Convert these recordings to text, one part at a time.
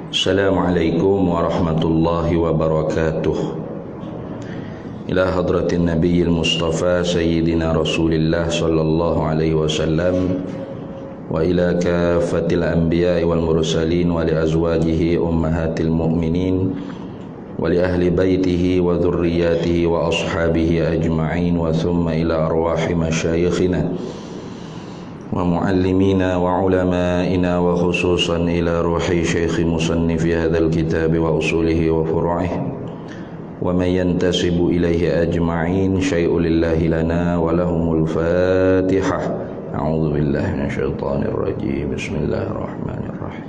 Assalamualaikum warahmatullahi wabarakatuh. Ila hadratin nabiyil mustafa sayyidina rasulillah sallallahu alaihi wasallam wa ila kafatil anbiya'i wal mursalin wa li azwajihi ummahatil mu'minin wa li ahli baitihi wa dhurriyyatihi wa ashabihi ajma'in wa thumma ila arwahi masyayikhina wa muallimina wa ulama'ina wa khususan ila ruhi syekhi musannifi hadzal kitab wa usulihi wa furu'ihi wa man yantasibu ilaihi ajma'in syai'un lillahi lana wa lahumul fatihah. A'udzu billahi minasyaitonir rajim. Bismillahirrahmanirrahim.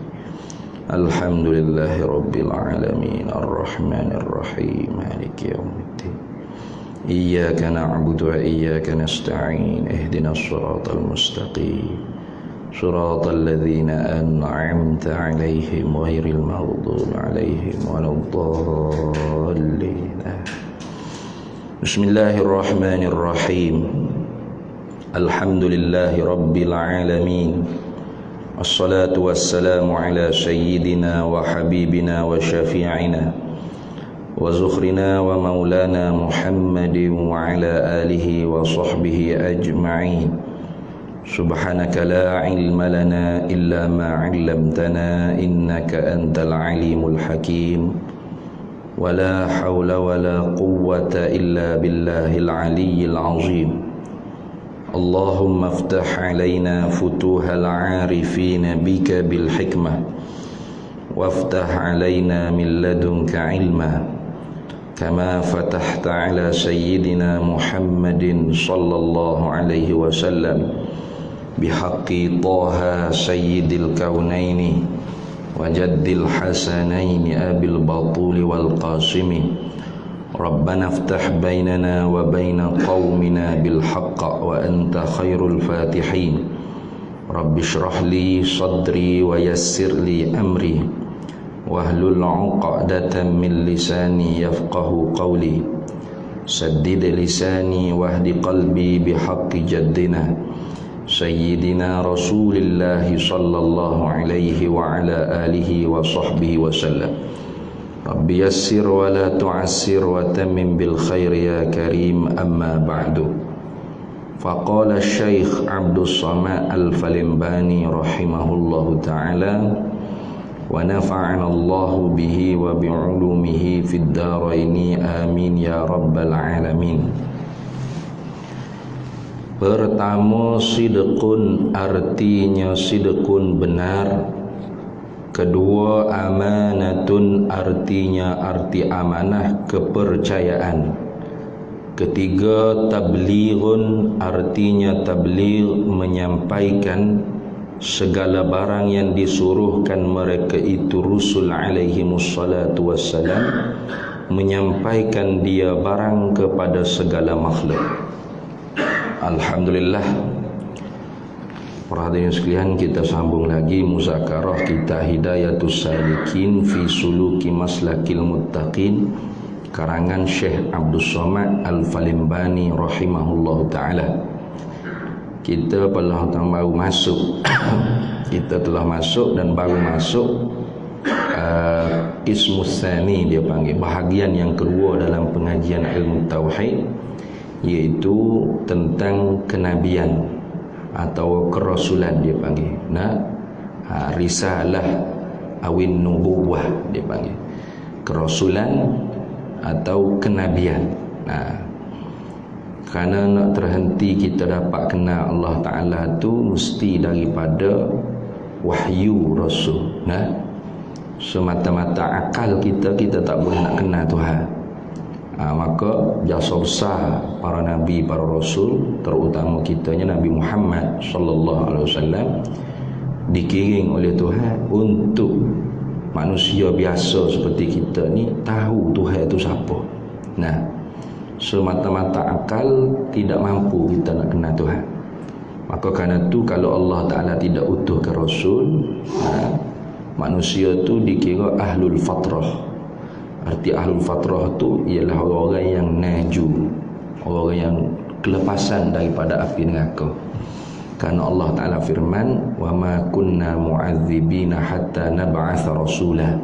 Alhamdulillahi rabbil alamin arrahmanir rahim maliki yaumiddin. Iyyaka na'budu wa iyyaka nasta'in ihdinas siratal mustaqim siratal ladzina an'amta 'alaihim ghairil maghdubi 'alaihim waladdallin. Bismillahirrahmanirrahim. Alhamdulillahi rabbil alamin. Wassalatu wassalamu ala sayyidina wa habibina wa syafi'ina wa zukhrina wa maulana Muhammadin wa ala alihi wa sahbihi ajma'in. Subhanaka la ilma lana illa ma 'allamtana innaka antal alimul hakim. Wa la hawla wa la quwwata illa billahil aliyyil azim. Allahumma aftah 'alaina futuhal 'arifin bika bil hikmah waftah 'alaina min ladunka 'ilma kama fatahta ala sayyidina Muhammadin sallallahu alaihi wasallam bihaqqi Taha sayyidil kaunaini wa jaddil hasanaini abil batuli wal qasimi. Rabbana aftah bainana wa baina qaumina bil haqq wa anta khairul fatihin. Rabbi shrah li sadri wa yassir li amri wahlul 'uqdatan min lisani yafqahu qawli. Saddid lisani wahdi qalbi bihaqqi jaddina sayyidina Rasulillah sallallahu alaihi wa ala alihi wa sahbihi wa sallam. Rabbi yassir wa la tu'assir wa tammim bil khair ya karim, amma ba'du. Faqala Syekh Abdus Samad Al-Falimbani rahimahullahu ta'ala wa nafa'ana Allahu bihi wa bi'ulumihi fid dharaini amin ya rabbal alamin. Pertama, sidqun artinya sidqun benar. Kedua, amanatun artinya arti amanah kepercayaan. Ketiga, tablighun artinya tabligh menyampaikan segala barang yang disuruhkan mereka itu Rasul alaihimus salatu wassalam, menyampaikan dia barang kepada segala makhluk. Alhamdulillah. Para hadirin sekalian, kita sambung lagi muzakarah kita Hidayatus Salikin fi Suluki Maslakil Muttaqin karangan Syekh Abdus Samad Al-Falimbani rahimahullahu ta'ala. Kita telah baru masuk kita telah masuk dan baru masuk Qismus Tsani, dia panggil bahagian yang kedua dalam pengajian ilmu tauhid, iaitu tentang kenabian atau kerasulan, dia panggil. Risalah awin nubuwah, dia panggil kerasulan atau kenabian. Kerana nak terhenti kita dapat kenal Allah Ta'ala tu mesti daripada wahyu Rasul. Semata-mata akal kita tak boleh nak kenal Tuhan. Maka jasa besar para nabi, para rasul, terutama kitanya Nabi Muhammad sallallahu alaihi wasallam, dikirim oleh Tuhan untuk manusia biasa seperti kita ni tahu Tuhan itu siapa. Semata-mata akal tidak mampu kita nak kenal Tuhan. Maka kerana tu kalau Allah Ta'ala tidak utuhkan Rasul, manusia tu dikira ahlul fatrah. Arti ahlul fatrah tu ialah orang-orang yang naju, orang yang kelepasan daripada api neraka. Karena Allah Ta'ala firman, wa ma kunna mu'adzibina hatta nab'atha rasula.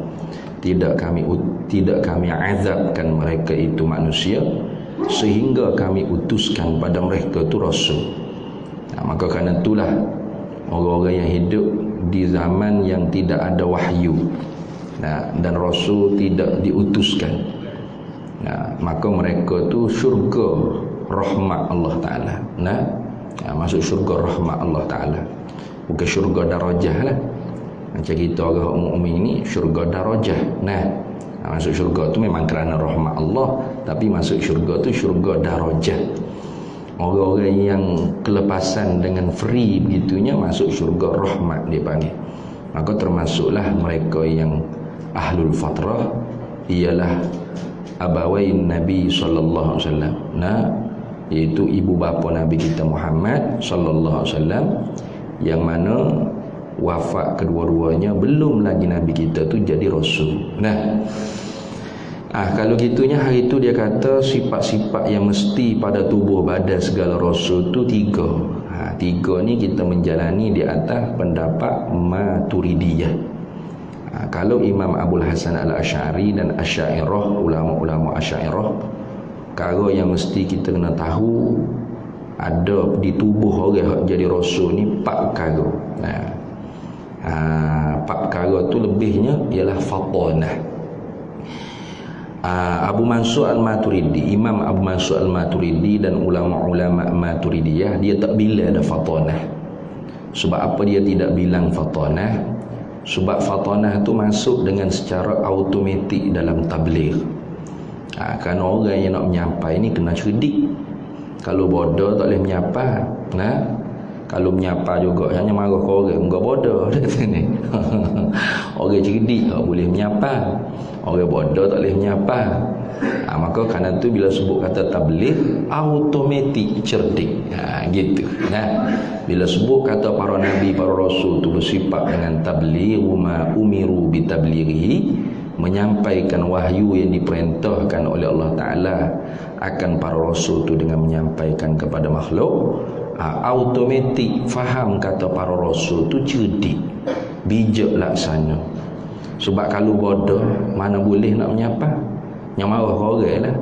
Tidak kami azabkan mereka itu manusia sehingga kami utuskan pada mereka itu rasul. Maka kerana itulah orang-orang yang hidup di zaman yang tidak ada wahyu, dan rasul tidak diutuskan, maka mereka tu syurga rahmat Allah Ta'ala. Masuk syurga rahmat Allah Ta'ala, bukan syurga darajah lah. Macam kita orang mukmin ni syurga darajah. Masuk syurga tu memang kerana rahmat Allah, tapi masuk syurga tu syurga darajah. Orang-orang yang kelepasan dengan free begitunya masuk syurga rahmat dia panggil. Maka termasuklah mereka yang ahlul fatrah, ialah abawain Nabi sallallahu alaihi wasallam, iaitu ibu bapa Nabi kita Muhammad sallallahu alaihi wasallam, yang mana wafat kedua-duanya belum lagi Nabi kita tu jadi rasul. Kalau gitunya hari itu dia kata sifat-sifat yang mesti pada tubuh badan segala rasul tu 3. 3 ni kita menjalani di atas pendapat Maturidiyah. Kalau Imam Abul Hasan Al-Asy'ari dan Asy'ariyah, ulama-ulama Asy'ariyah, perkara yang mesti kita kena tahu ada di tubuh orang jadi rasul ni 4 perkara. 4 perkara tu lebihnya ialah fatanah. Abu Mansur Al-Maturidi, Imam Abu Mansur Al-Maturidi dan ulama-ulama Maturidiyah, dia tak bila ada fatanah. Sebab apa dia tidak bilang fatanah? Sebab fatanah tu masuk dengan secara automatik dalam tabligh. Kerana orang yang nak menyampai ni kena cerdik. Kalau bodoh tak boleh menyapa. Kalau menyapa juga hanya marah ke orang, enggak bodoh kat sini. Orang cerdik tak boleh menyapa, orang bodoh tak boleh menyapa. Maka kerana tu bila sebut kata tabligh, automatik cerdik. Gitu. Bila sebut kata para nabi, para rasul tu bersifat dengan tabligh, ma umiru bi tablighi, menyampaikan wahyu yang diperintahkan oleh Allah Ta'ala akan para rasul tu dengan menyampaikan kepada makhluk, automatik faham kata para rasul tu cerdik, bijak laksana. Sebab kalau bodoh mana boleh nak menyapa. Yang marah orang lah,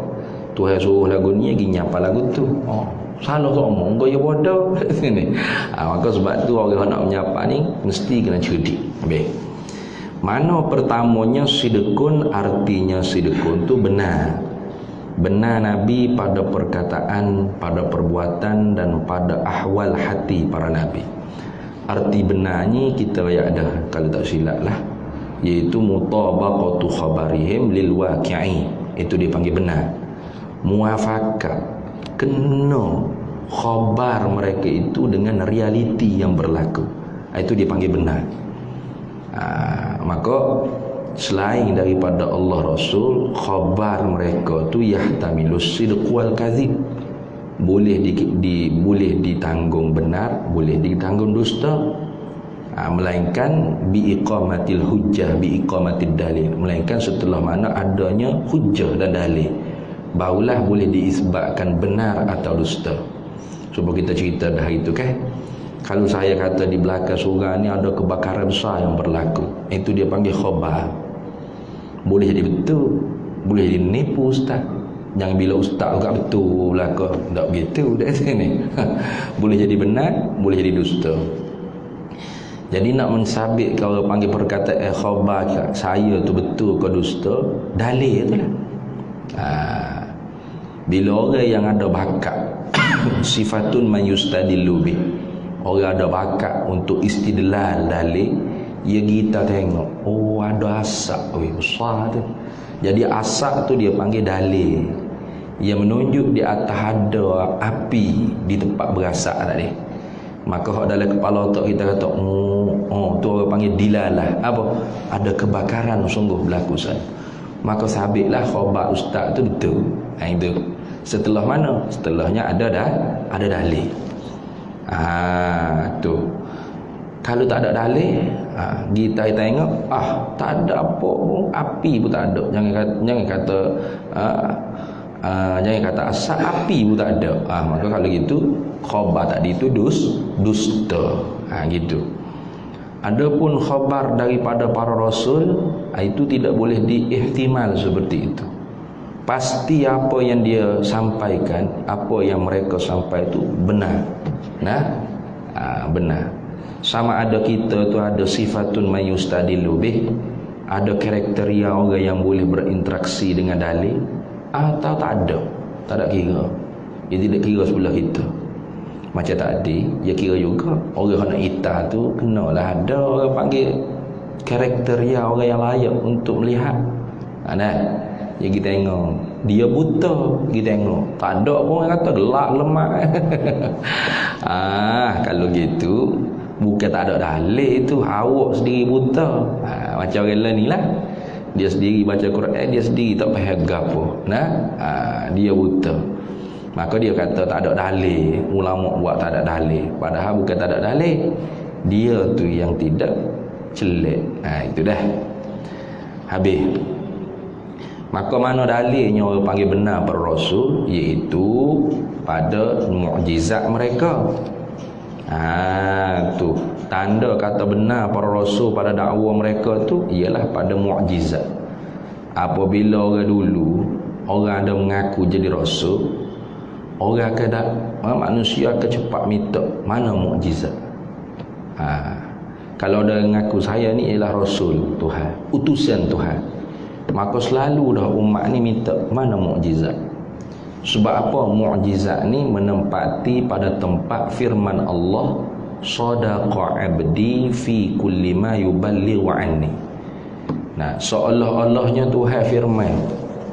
Tuhan suruh lagu ni lagi nyapa lagu tu, salah ngomong kau ya bodoh. Maka sebab tu orang nak menyapa ni mesti kena cerdik. Mana pertamanya sidqun, artinya sidqun tu benar. Benar Nabi pada perkataan, pada perbuatan dan pada ahwal hati para Nabi. Arti benar ni kita ada, kalau tak silap lah, iaitu mutabaqatu khabarihim lil waqi'i. Itu dipanggil benar. Muafakat, kena khabar mereka itu dengan realiti yang berlaku. Itu dipanggil benar. Maka selain daripada Allah Rasul, khabar mereka tu yahtamilus sidq wal kadhib, boleh ditanggung benar, boleh ditanggung dusta, melainkan bi iqamatil hujjah, bi iqamatid dalil, melainkan setelah mana adanya hujjah dan dalil, barulah boleh diisbatkan benar atau dusta. Cuba kita cerita dah itu kan. Kalau saya kata di belakang surau ni ada kebakaran besar yang berlaku, itu dia panggil khabar. Boleh jadi betul, boleh jadi nipu ustaz. Jangan bila ustaz juga betul belaka, tak begitu kat sini. Boleh jadi benar, boleh jadi dusta. Jadi nak mensabit kalau panggil perkataan khabar saya tu betul ke dusta, dalil tu lah. Bila orang yang ada bakat sifatun man yustadillu bih, orang ada bakat untuk istidlal dalil, ya kita tengok, ada asap besar tu. Jadi asap tu dia panggil dalil, yang menunjuk di atas ada api di tempat berasak tadi. Maka hak dalam kepala otak kita kata, tu orang panggil dilalah. Apa? Ada kebakaran sungguh berlaku sana. Maka sabitlah khabar ustaz tu betul. Itu setelah mana? Setelahnya ada dalil. Tu kalau tak ada dalil, kita tengok tak ada apa pun, api pun tak ada. Jangan kata asap, api pun tak ada. Maka kalau gitu khabar tadi itu dusta. Gitu. Adapun khabar daripada para rasul, itu tidak boleh diihtimal seperti itu. Pasti apa yang dia sampaikan, apa yang mereka sampai itu benar. Benar. Sama ada kita tu ada sifatun mayustadilu bih, ada kriteria orang yang boleh berinteraksi dengan dalil, atau tak ada. Tak ada kira. Dia tidak kira sebelah kita. Macam tadi, dia kira juga orang nak ita tu kenalah ada orang panggil kriteria orang yang layak untuk melihat. Ya kita tengok dia buta, kita tengok tak ada pun orang kata gelap lemak. Kalau gitu bukan tak ada dalil, itu awak sendiri buta. Macam orang lain ni lah, dia sendiri baca Quran, dia sendiri tak faham gapo. Dia buta. Maka dia kata tak ada dalil, ulama buat tak ada dalil. Padahal bukan tak ada dalil, dia tu yang tidak celik. Itu dah habis. Maka mana dalilnya orang panggil benar para rasul, iaitu pada mukjizat mereka. Tu tanda kata benar para rasul pada dakwah mereka tu ialah pada mukjizat. Apabila orang dulu orang ada mengaku jadi rasul, orang manusia akan cepat minta mana mukjizat. Kalau ada mengaku saya ni ialah rasul Tuhan, utusan Tuhan, maka selalu dah umat ni minta mana mukjizat. Sebab apa? Mukjizat ni menempati pada tempat firman Allah, sadaqa abdi fi kulli ma yuballighu anni. Seolah-olahnya Tuhan firman,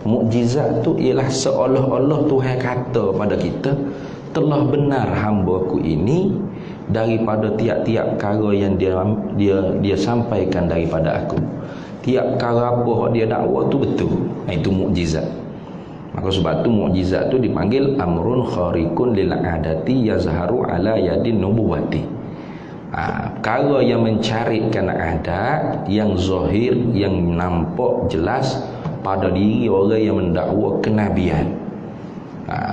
mukjizat tu ialah seolah-olah Tuhan kata pada kita, telah benar hamba-Ku ini daripada tiap-tiap perkara yang dia sampaikan daripada Aku. Tiap perkara apa dia dakwa tu betul. Itu mukjizat. Maka sebab tu mukjizat tu dipanggil amrun khariqun lil adati yazharu ala yadin nubuwati. Perkara yang mencarikan adat, yang zahir, yang nampak jelas pada diri orang yang mendakwa kenabian.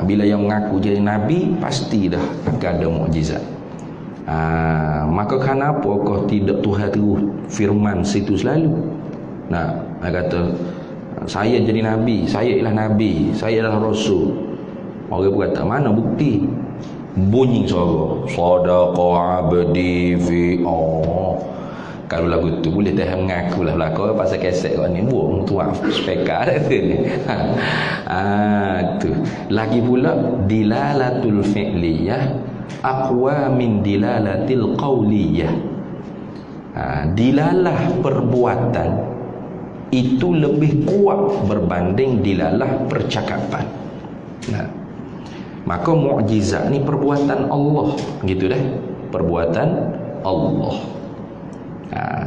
Bila yang mengaku jadi nabi, pasti dah akan ada mukjizat. Maka kenapakah tidak Tuhan terus firman situ selalu? Dia kata saya jadi nabi, saya ialah nabi, saya adalah rasul. Orang pun kata mana bukti? Bunyi suara sadaqa abdi fi kalau lagu tu boleh tahan mengaku lah belakang pasal keset kau ni buang tuan speaker ni. Tu lagi pula dilalatul fi'liyah aqwa min dilalatil qawliyah. Dilalah perbuatan itu lebih kuat berbanding dilalah percakapan. Maka mukjizat ni perbuatan Allah, gitu dah, perbuatan Allah.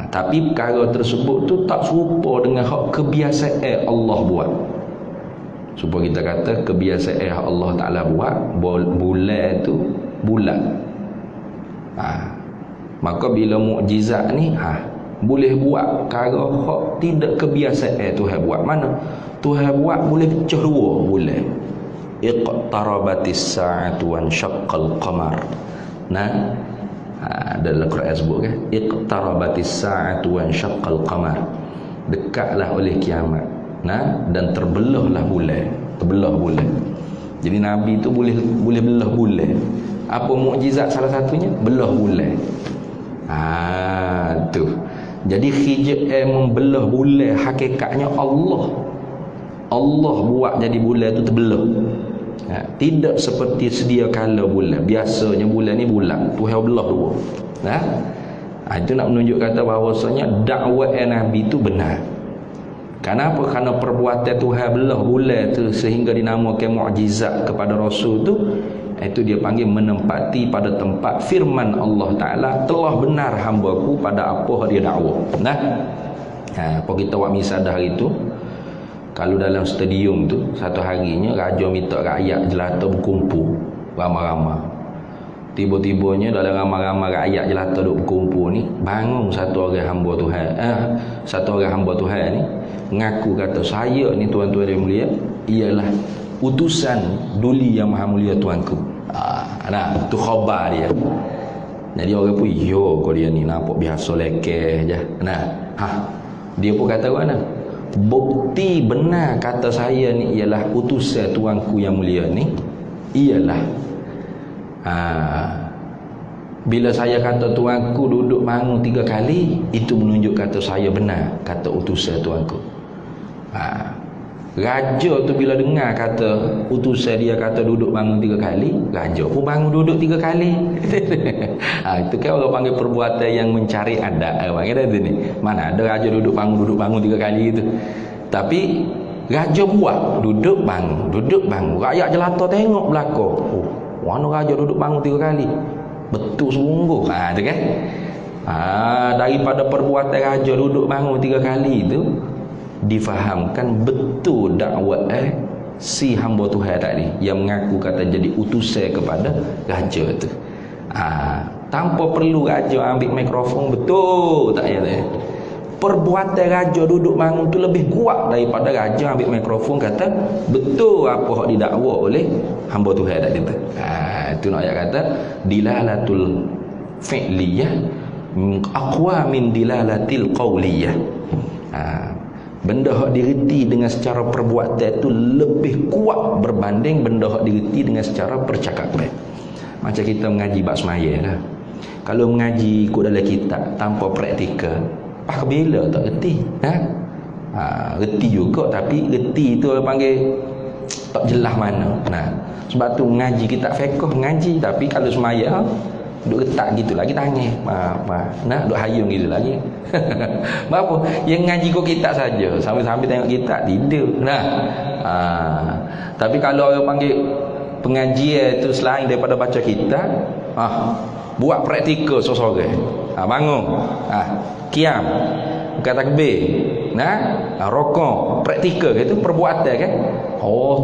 Tapi perkara tersebut tu tak serupa dengan hak kebiasaan Allah buat. Supaya kita kata kebiasaan Allah Ta'ala buat, bulan tu bulan. Maka bila mukjizat ni boleh buat perkara hak tidak kebiasaan Tuhan buat. Mana Tuhan buat boleh pecah dua bulan. Iqtarabatis sa'atu wan syaqqal qamar. Dalam Quran sebut kan, iqtarabatis sa'atu wan syaqqal qamar. Dekatlah oleh kiamat, dan terbelahlah bulan, terbelah bulan. Jadi nabi tu boleh belah bulan. Apa mukjizat salah satunya? Belah bulan. Tu. Jadi hijab membelah bulan hakikatnya Allah buat jadi bulan tu terbelah. Tidak seperti sedia kala bulan. Biasanya bulan ni bulan, Tuhan belah dua. Itu nak menunjuk kata bahawasanya dakwah Nabi itu benar. Kenapa? Kerana perbuatan Tuhan belah bulan tu sehingga dinamakan mukjizat kepada Rasul tu, itu dia panggil menempati pada tempat firman Allah Ta'ala, telah benar hamba-Ku pada apa dia dakwa. Apa kita buat misadah hari tu, kalau dalam stadium tu satu harinya raja minta rakyat jelata berkumpul ramai-ramai. Tiba-tibanya dalam ramai-ramai rakyat jelata duk berkumpul ni, bangun satu orang hamba Tuhan ni mengaku kata, saya ni tuan-tuan yang mulia ialah utusan duli yang maha mulia Tuanku. Nah, tu khabar dia. Jadi orang pun yo kau dia ni nampak biasa lekeh je. Nah, dia pun kata mana? Bukti benar kata saya ni ialah utusan tuanku yang mulia ni ialah bila saya kata tuanku duduk bangun 3 kali, itu menunjuk kata saya benar kata utusan tuanku. Raja tu bila dengar kata utusan dia kata duduk bangun 3 kali, raja pun bangun duduk 3 kali. Itu kan orang panggil perbuatan yang mencari adat. Panggil tu ni. Mana ada raja duduk bangun 3 kali itu. Tapi raja buat duduk bangun. Rakyat jelata tengok belakang. Mana raja duduk bangun 3 kali. Betul sungguh. Tu kan. Daripada perbuatan raja duduk bangun 3 kali itu, difahamkan betul dakwah si hamba Tuhan tadi yang mengaku kata jadi utusan kepada raja tu. Tanpa perlu raja ambil mikrofon, betul tak ya? Perbuatan raja duduk bangun tu lebih kuat daripada raja ambil mikrofon kata betul apa yang didakwa oleh hamba Tuhan tadi tu. Itu nak ayat kata dilalatul fi'liyah aqwa min dilalatil qawliyah. Benda hak direti dengan secara perbuatan itu lebih kuat berbanding benda hak direti dengan secara percakapan. Macam kita mengaji bab semaya lah. Kalau mengaji ikut dalam kitab tanpa praktikal, ke bila tak reti? Reti juga, tapi reti itu orang panggil tak jelas mana. Sebab tu mengaji kitab fiqh mengaji, tapi kalau semaya duk retak gitu lagi tangan. Duk hayung gitu lagi. Apa? Yang ngaji kau kitab saja, sambil-sambil tengok kitab tidur. Tapi kalau orang panggil pengajian itu selain daripada baca kitab, buat praktikal seorang. Bangun. Qiyam. Bukan takbir. Rokok, praktikal itu perbuatan kan.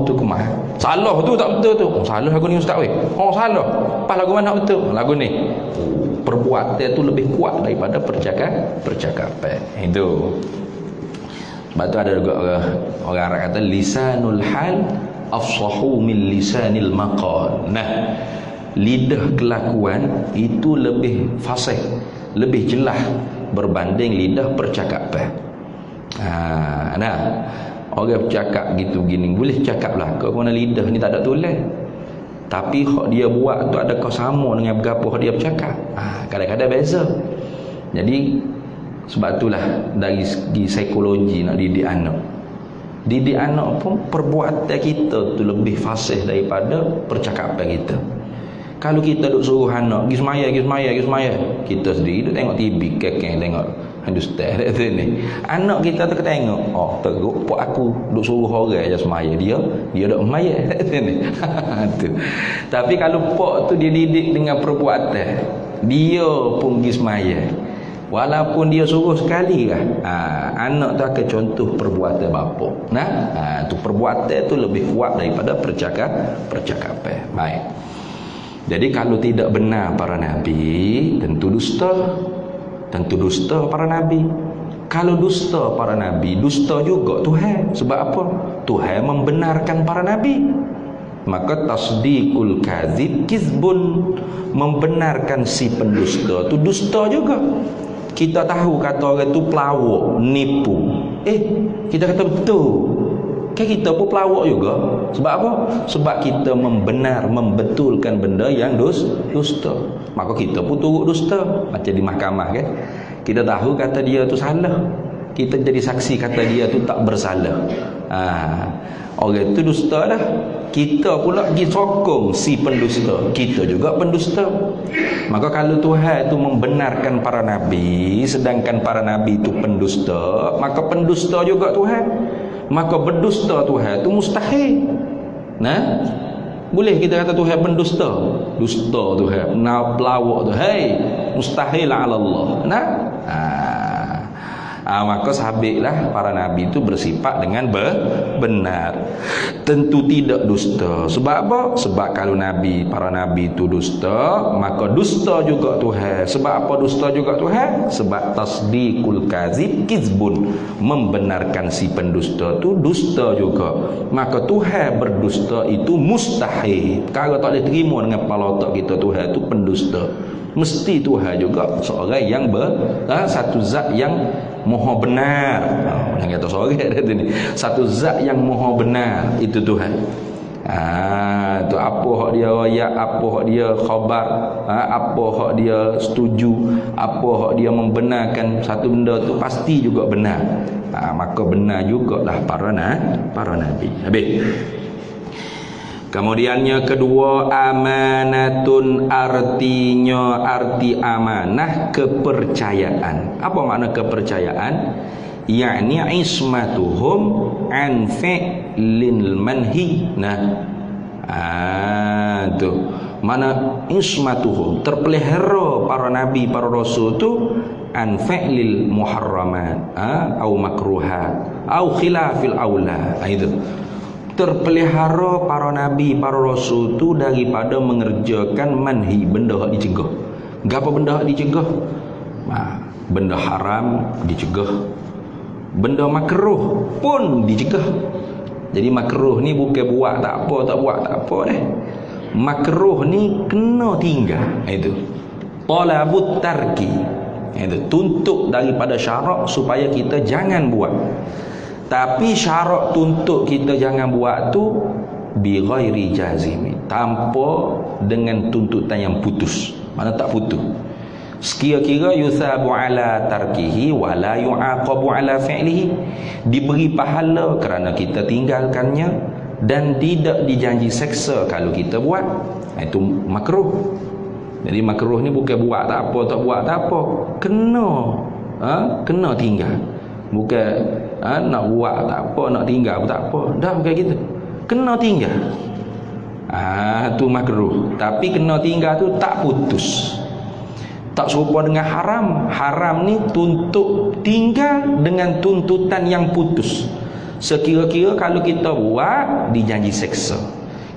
Tu kemah. Salah tu tak betul tu. Salah lagu ni ustaz weh. Salah. Pas lagu mana betul? Lagu ni. Perbuatan tu lebih kuat daripada percakapan. Itu. Sebab tu ada juga orang Arab kata lisanul hal afsahu min lisanil maqal. Lidah kelakuan itu lebih fasih, lebih jelas berbanding lidah percakapan. Orang bercakap gitu gini boleh cakap lah kau mana lidah ni tak ada tulis, tapi hak dia buat tu adakah sama dengan berapa hak dia bercakap? Kadang-kadang beza. Jadi sebab itulah dari segi psikologi nak didik anak pun perbuatan kita tu lebih fasih daripada percakapan kita. Kalau kita duk suruh anak pergi semaya, kita sendiri duk tengok TV kekeng tengok Hindustan ni. Anak kita tu tengok, teruk pok aku duk suruh orang aja semaya, dia duk semaya ni. Tapi kalau pok tu dia didik dengan perbuatan, dia pun pergi semaya. Walaupun dia suruh sekali lah, anak tu akan contoh perbuatan bapa. Tu perbuatan tu lebih kuat daripada percakapan. Baik. Jadi kalau tidak benar para nabi, tentu dusta para nabi. Kalau dusta para nabi, dusta juga Tuhan. Sebab apa? Tuhan membenarkan para nabi. Maka tasdiqul kadzib kizbun, membenarkan si pendusta tu dusta juga. Kita tahu kata orang tu pelawak, nipu. Kita kata betul. Kan kita pun pelawak juga. Sebab apa? Sebab kita membetulkan benda yang dusta. Maka kita pun turut dusta. Macam di mahkamah kan. Kita tahu kata dia tu salah, kita jadi saksi kata dia tu tak bersalah. Orang tu dusta dah. Kita pula pergi sokong si pendusta, kita juga pendusta. Maka kalau Tuhan tu membenarkan para nabi, sedangkan para nabi itu pendusta, maka pendusta juga Tuhan. Maka berdusta Tuhan itu mustahil. Boleh kita kata Tuhan pendusta? Dusta Tuhan, pelawak tu. Mustahil ala Allah. Maka sabitlah para nabi itu bersifat dengan benar. Tentu tidak dusta. Sebab apa? Sebab kalau para nabi itu dusta, maka dusta juga Tuhan. Sebab apa dusta juga Tuhan? Sebab tasdiqul kadzib kizbun, membenarkan si pendusta itu dusta juga. Maka Tuhan berdusta itu mustahil. Kalau tak boleh terima dengan kepala otak kita Tuhan itu pendusta. Mesti Tuhan juga seorang yang satu zat yang maha benar. Yang kata seorang dia ni, satu zat yang maha benar itu Tuhan. Tu apa hak dia royak, apa hak dia khabar, apa hak dia setuju, apa hak dia membenarkan satu benda tu pasti juga benar. Maka benar jugalah para nabi. Habis. Kemudiannya kedua, amanatun, arti amanah kepercayaan. Apa makna kepercayaan? Yakni ismatuhum an fi'lil manhi. Tu mana ismatuhum, terpelihara para nabi para rasul tu an fi'lil muharramat au makruhat au khilafil aula. Itu terpelihara para nabi para rasul tu daripada mengerjakan manhi, benda hak dicegah. Gapo benda hak dicegah? Benda haram dicegah, benda makruh pun dicegah. Jadi makruh ni bukan buat tak apa dah. Makruh ni kena tinggal. Itu talabut tarki. Itu tuntut daripada syarak supaya kita jangan buat. Tapi syarat tuntut kita jangan buat tu bi ghairi jazimi, tanpa dengan tuntutan yang putus. Mana tak putus. Sekira-kira yusabu ala tarkihi wa la yu'aqabu ala fi'lihi, diberi pahala kerana kita tinggalkannya dan tidak dijanji seksa kalau kita buat. Itu makruh. Jadi makruh ni bukan buat tak apa, kena tinggal. Bukan nak buat tak apa, nak tinggal pun tak apa. Dah bukan gitu. Kena tinggal. Tu makruh. Tapi kena tinggal tu tak putus. Tak serupa dengan haram. Haram ni tuntut tinggal dengan tuntutan yang putus. Sekira-kira kalau kita buat dijanji seksa.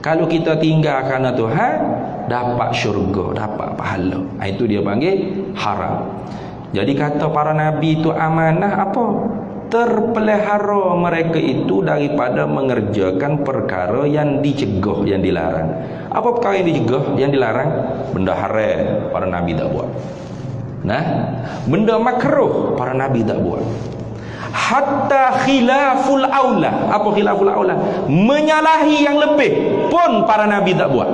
Kalau kita tinggal kerana Tuhan, dapat syurga, dapat pahala. Itu dia panggil haram. Jadi kata para nabi itu amanah apa? Terpelihara mereka itu daripada mengerjakan perkara yang dicegah, yang dilarang. Apa perkara yang dicegah, yang dilarang? Benda haram, para nabi tak buat. Benda makruh, para nabi tak buat. Hatta khilaful aula. Apa khilaful aula? Menyalahi yang lebih pun para nabi tak buat.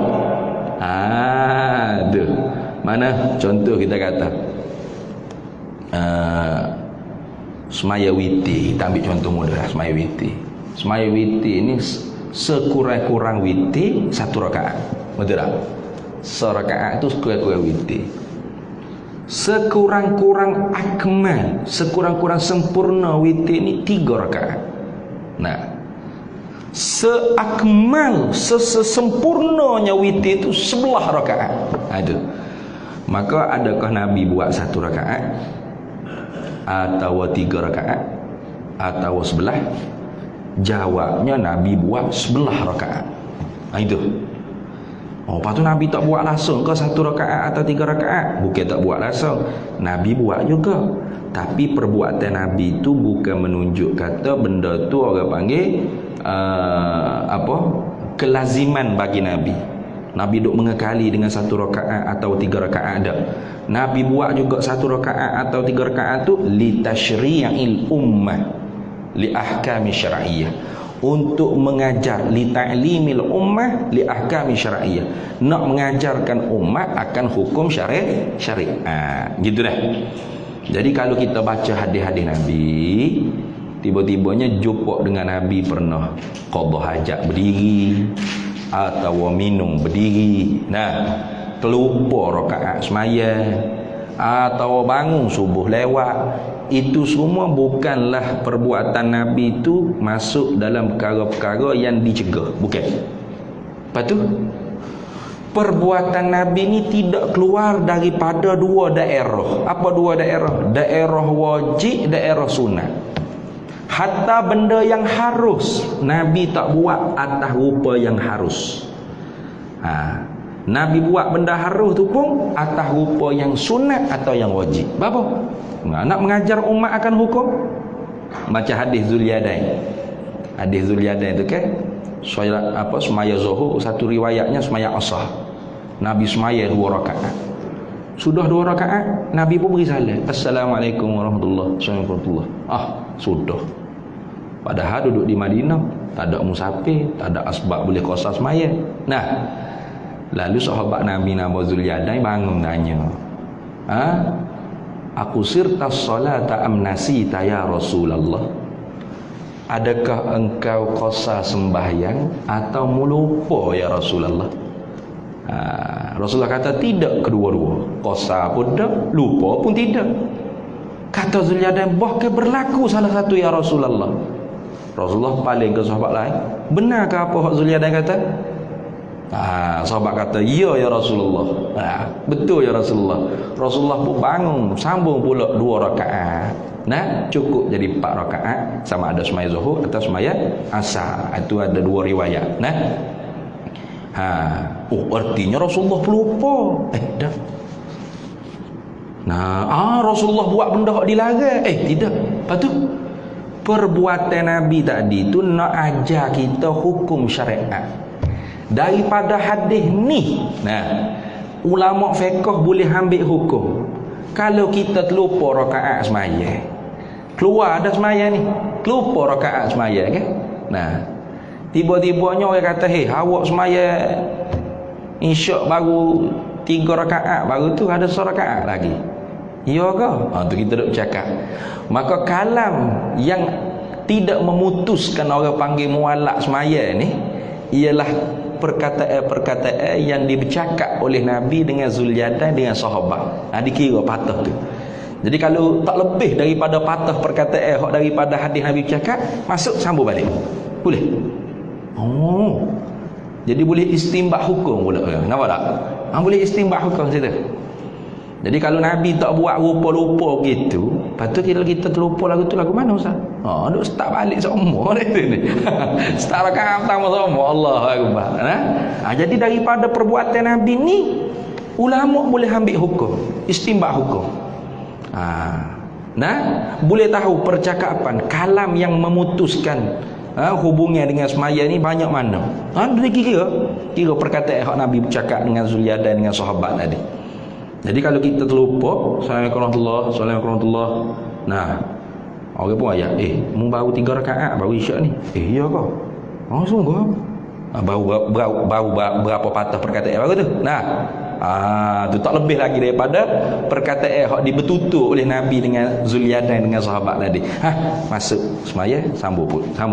Tu. Mana contoh kita kata semaya witir. Kita ambil contoh mudah, semaya witir. Semaya witir ni sekurang-kurang witir satu rakaat. Betul tak? Serakaat tu sekurang-kurang witir. Sekurang-kurang akmal, sekurang-kurang sempurna witir ni 3 rakaat. Seakmal, sesempurnanya witir tu 11 rakaat. Ada. Maka adakah Nabi buat 1 rakaat atau 3 rakaat atau 11? Jawabnya Nabi buat 11 rakaat. Itu. Lepas tu Nabi tak buat langsung ke 1 rakaat atau 3 rakaat? Bukan tak buat langsung. Nabi buat juga. Tapi perbuatan Nabi itu bukan menunjuk kata benda tu orang panggil kelaziman bagi Nabi. Nabi duk mengekali dengan 1 rakaat atau 3 rakaat ada. Nabi buat juga 1 rakaat atau 3 rakaat tu li tasyri'il ummah li ahkami syar'iyyah, untuk mengajar, li ta'limil ummah li ahkami syar'iyyah, nak mengajarkan umat akan hukum syariat. Gitu dah. Jadi kalau kita baca hadis-hadis Nabi, tiba-tibanya jumpa dengan Nabi pernah qada hajat berdiri atau minum berdiri, terlupa rakaat semaya atau bangun subuh lewat, itu semua bukanlah perbuatan Nabi itu masuk dalam perkara-perkara yang dicegah. Bukan. Lepas tu perbuatan Nabi ni tidak keluar daripada dua daerah. Apa dua daerah? Daerah wajib, daerah sunat. Hatta benda yang harus Nabi tak buat atas rupa yang harus. Nabi buat benda harus tu pun atas rupa yang sunat atau yang wajib. Apa? Nak mengajar umat akan hukum. Macam hadis Zulyadain. Hadis Zulyadain tu kan, semaya zuhur, satu riwayatnya semaya asar. Nabi semaya 2 rakaat. Sudah 2 rakaat, Nabi pun beri salam. Assalamualaikum warahmatullahi wabarakatuh. Sudah. Padahal duduk di Madinah, tak ada musafir, tak ada asbab boleh qasar semaya. Nah, lalu sahabat Nabi nama Zulyadain bangun tanya, aku sirtas salata am nasita ya Rasulullah? Adakah engkau qasar sembahyang atau melupa ya Rasulullah? Rasulullah kata tidak kedua-dua. Qasar pun tak, lupa pun tidak. Kata Zulyadain, bahkan berlaku salah satu ya Rasulullah. Rasulullah paling ke sahabat lain, benarkah apa hak Zulyadain kata? Sahabat kata, ya Rasulullah. Betul ya Rasulullah. Rasulullah pun bangun, sambung pula 2 rakaat. Nah, cukup jadi 4 rakaat, sama ada semaya zuhur atau semaya asar. Itu ada 2 riwayat. Nah, artinya Rasulullah pelupa. Dah. Rasulullah buat benda hak dilarang. Tidak. Lepas tu perbuatan Nabi tadi tu nak ajar kita hukum syariat. Daripada hadis ni, ulama fiqh boleh ambil hukum. Kalau kita terlupa rakaat semaya, keluar ada semaya ni, terlupa rakaat semaya kan. Tiba-tibanya orang kata, awak semaya insya baru 3 rakaat, baru tu ada 1 rakaat lagi. Ya ke? Tu kita duk cakap. Maka kalam yang tidak memutuskan orang panggil muallak semaya ni ialah perkataan-perkataan yang dibercakap oleh Nabi dengan Zulyadain dengan sahabat. Dikira patah tu. Jadi kalau tak lebih daripada patah perkataan hak daripada hadis Nabi bercakap, masuk sambung balik. Boleh. Jadi boleh istinbat hukum pula. Nampak tak? Boleh istinbat hukum situ. Jadi kalau Nabi tak buat rupa-rupa begitu, patut kita terlupa lagu tu lagu mana Ustaz? Duk start balik semua ni. Start rakaat pertama semua. Allahu akbar. Jadi daripada perbuatan Nabi ni, ulama boleh ambil hukum, istinbat hukum. Boleh tahu percakapan kalam yang memutuskan hubungan dengan semaya ni banyak mana. Dia kira perkataan hak Nabi bercakap dengan Zulyadain dengan sahabat tadi. Jadi kalau kita terlupa, Assalamualaikum warahmatullahi. Orang pun ayat, mu baru 3 rakaat baru isyak ni. Ya ke? Sungguh. Baru berapa patah perkataan baru tu. Tu tak lebih lagi daripada perkataan hak dibertutur oleh Nabi dengan Zulyadain dengan sahabat tadi. Masuk semaya, sambung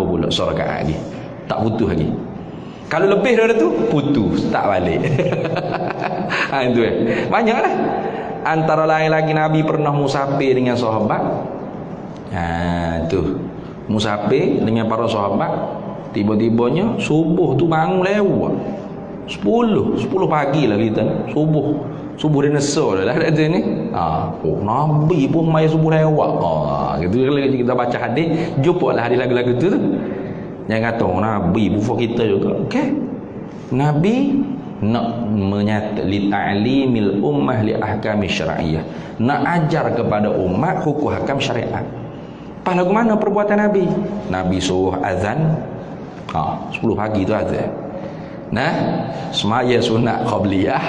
pula 1 rakaat lagi. Tak putus lagi. Kalau lebih daripada tu, putus, tak balik. Itu banyaklah. Antara lain lagi Nabi pernah musafir dengan sahabat. Tu musafir dengan para sahabat. Tiba-tibanya subuh tu bangun lewat 10 pagi lah kita ni. Subuh dia nesor dah ada ni. Nabi pun mai subuh lewat. Gitu kalau kita baca hadis, jumpalah hadis lagu-lagu tu. Jangan kata Nabi bufak kita juga. Okey. Nabi nak menyatakan li ta'limil ummah li ahkami syar'iyyah. Nak ajar kepada umat hukum hakam syariat. Pas lagu mana perbuatan Nabi? Nabi suruh azan. 10 pagi tu azan. Semaya sunat qabliyah,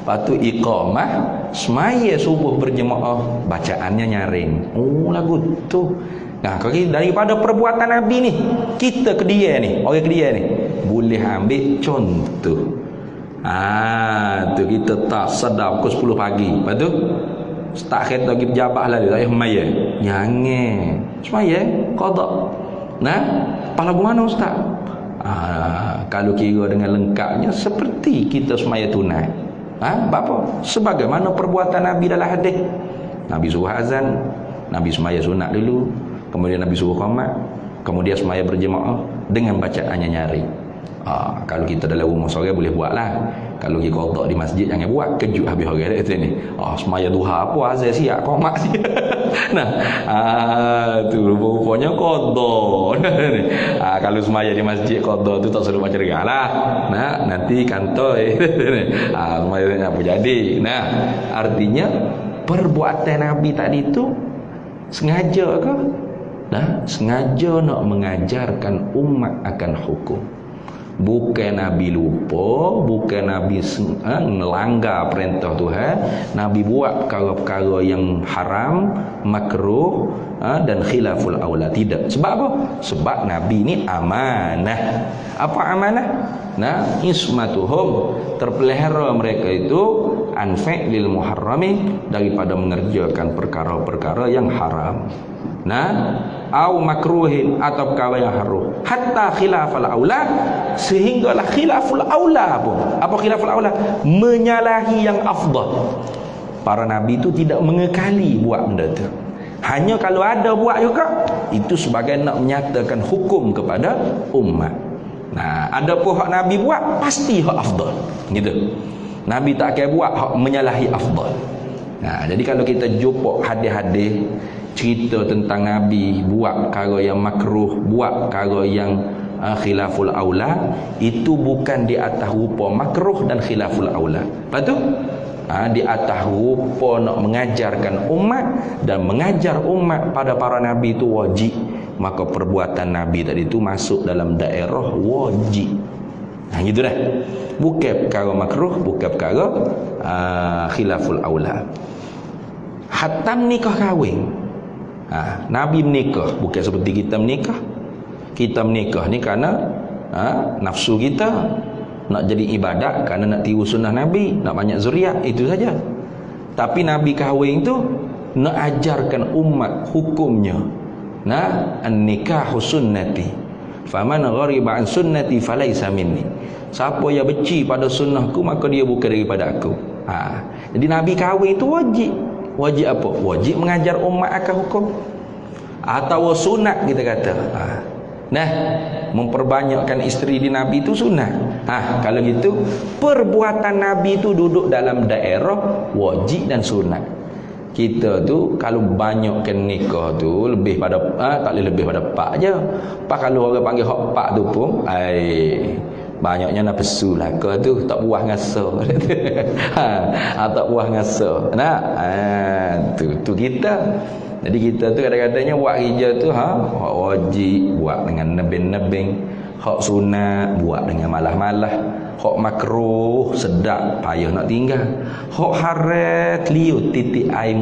lepas tu iqamah, semaya subuh berjemaah, bacaannya nyaring. Lagu tu. Kalau daripada perbuatan Nabi ni, kita Kedia ni, orang Kedia ni, boleh ambil contoh. Tu kita tak sedap pukul 10 pagi. Lepas tu start kereta pergi pejabat lah dia, tak payah semaya. Jangan semaya qada. Pala mana Ustaz? Kalau kira dengan lengkapnya seperti kita semaya tunai. Apa? Sebagaimana perbuatan Nabi dalam hadis. Nabi suruh azan, Nabi semaya sunat dulu, kemudian Nabi suruh qamat, kemudian semaya berjemaah dengan bacaannya nyari. Kalau kita dalam rumah seorang boleh buat lah. Kalau pergi qada di masjid jangan buat, kejut habis orang dia kata ni. Semaya duha apa azan siap qomat siap. Nah, tu rupanya qada. Kalau semaya di masjid qada tu tak selalu macam regalah. Nah, nanti kantoi. Semaya apa jadi. Nah, artinya perbuatan Nabi tadi tu sengaja ke? Nah, sengaja nak mengajarkan umat akan hukum. Bukan Nabi lupa, bukan Nabi melanggar perintah Tuhan. Nabi buat perkara-perkara yang haram, makruh dan khilaful aula. Tidak. Sebab apa? Sebab Nabi ni amanah. Apa amanah? Nah, ismatuhum, terpelihara mereka itu an fi'lil muharrami, daripada mengerjakan perkara-perkara yang haram. Nah, au makruhin, atau perkara yang haram, hatta khilaful aula, sehinggalah khilaful aula pun. Apa khilaful aula? Menyalahi yang afdal. Para nabi itu tidak mengekali buat benda tu. Hanya kalau ada buat juga, itu sebagai nak menyatakan hukum kepada umat. Nah, ada pun hak nabi buat pasti hak afdal. Gitu. Nabi tak akan buat hak menyalahi afdal. Nah, jadi kalau kita jumpa hadis-hadis cerita tentang Nabi buat perkara yang makruh, buat perkara yang khilaful aula, itu bukan di atas rupa makruh dan khilaful aula. Lepas tu di atas rupa nak mengajarkan umat dan mengajar umat pada para Nabi itu wajib. Maka perbuatan Nabi tadi itu masuk dalam daerah wajib. Gitu dah. Bukan perkara makruh, bukan perkara khilaful aula. Hatam nikah kahwin. Nabi menikah bukan seperti kita menikah. Kita menikah ni kerana nafsu kita nak jadi ibadat, kerana nak tiru sunnah Nabi, nak banyak zuriat, itu saja. Tapi Nabi kahwin tu nak ajarkan umat hukumnya. An-nikahu sunnati, faman ghariba an sunnati falaysa minni. Siapa yang benci pada sunnahku, maka dia bukan daripada aku. Jadi Nabi kahwin itu wajib. Wajib apa? Wajib mengajar umat akan hukum. Atau sunat kita kata. Memperbanyakkan isteri di Nabi itu sunat. Kalau gitu, perbuatan Nabi itu duduk dalam daerah wajib dan sunat. Kita tu kalau banyakkan nikah tu lebih pada tak boleh lebih pada pak je. Pak kalau orang panggil hak pak tu pun banyaknya nak pesu lah ke tu, tak puas ngasa. Tak puas ngasa. Tu kita. Jadi kita tu kadang-kadangnya buat kerja tu hak wajib buat dengan nebeng-nebeng, hak sunat buat dengan malah-malah, hak makruh sedap payah nak tinggal, hak haram keliu titik air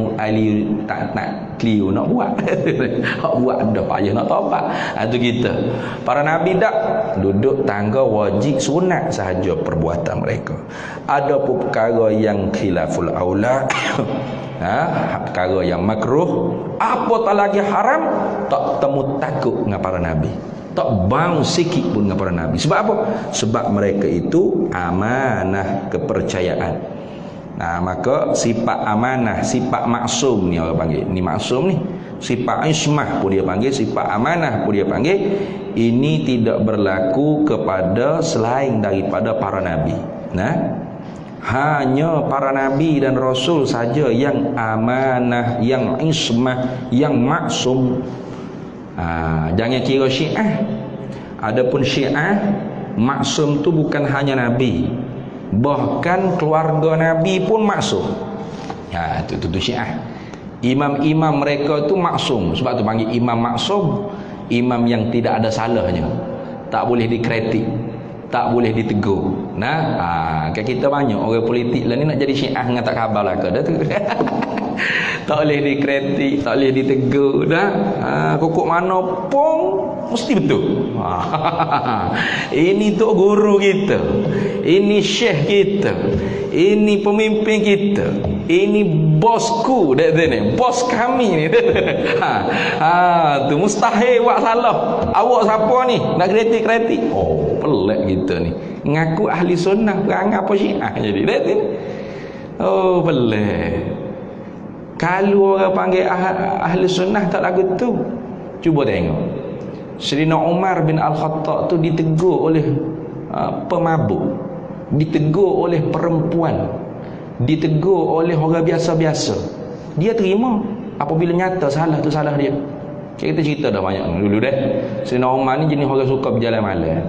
tak nak keliu nak buat. Hak buat dah payah nak tobat. Tu kita. Para nabi dak duduk tangga wajib sunat sahaja perbuatan mereka. Ada pun perkara yang khilaful aula, perkara yang makruh, apa tak lagi haram, tak temu takut dengan para nabi, tak bau sikit pun dengan para nabi. Sebab apa? Sebab mereka itu amanah, kepercayaan. Maka sifat amanah, sifat maksum ni orang panggil. Ni maksum ni. Sifat ismah pun dia panggil, sifat amanah pun dia panggil. Ini tidak berlaku kepada selain daripada para nabi. Hanya para nabi dan rasul saja yang amanah, yang ismah, yang maksum. Jangan kira Syiah. Adapun Syiah, maksum tu bukan hanya nabi, bahkan keluarga nabi pun maksum. Itu Syiah. Imam-imam mereka tu maksum. Sebab tu panggil imam maksum. Imam yang tidak ada salahnya, tak boleh dikritik, tak boleh ditegur. Kita banyak orang politik lah ni nak jadi Syiah dengan tak khabar lah ke dah tu. Tak boleh dikritik, tak boleh ditegur dah. Kukuk mana pun mesti betul. Ini tok guru kita, ini syekh kita, ini pemimpin kita, ini bosku dah ni, bos kami ni. Tu mustahil buat salah. Awak siapa ni nak kritik-kritik? Pelik kita ni. Ngaku ahli sunnah, perangai apa Syiah jadi dah tu. Pelik. Kalau orang panggil ahli sunnah tak lagu tu, cuba tengok. Sayyidina Umar bin Al-Khattab tu ditegur oleh pemabuk, ditegur oleh perempuan, ditegur oleh orang biasa-biasa, dia terima apabila nyata salah tu salah dia. Kita cerita dah banyak dulu dah. Sayyidina Umar ni jenis orang suka berjalan malam.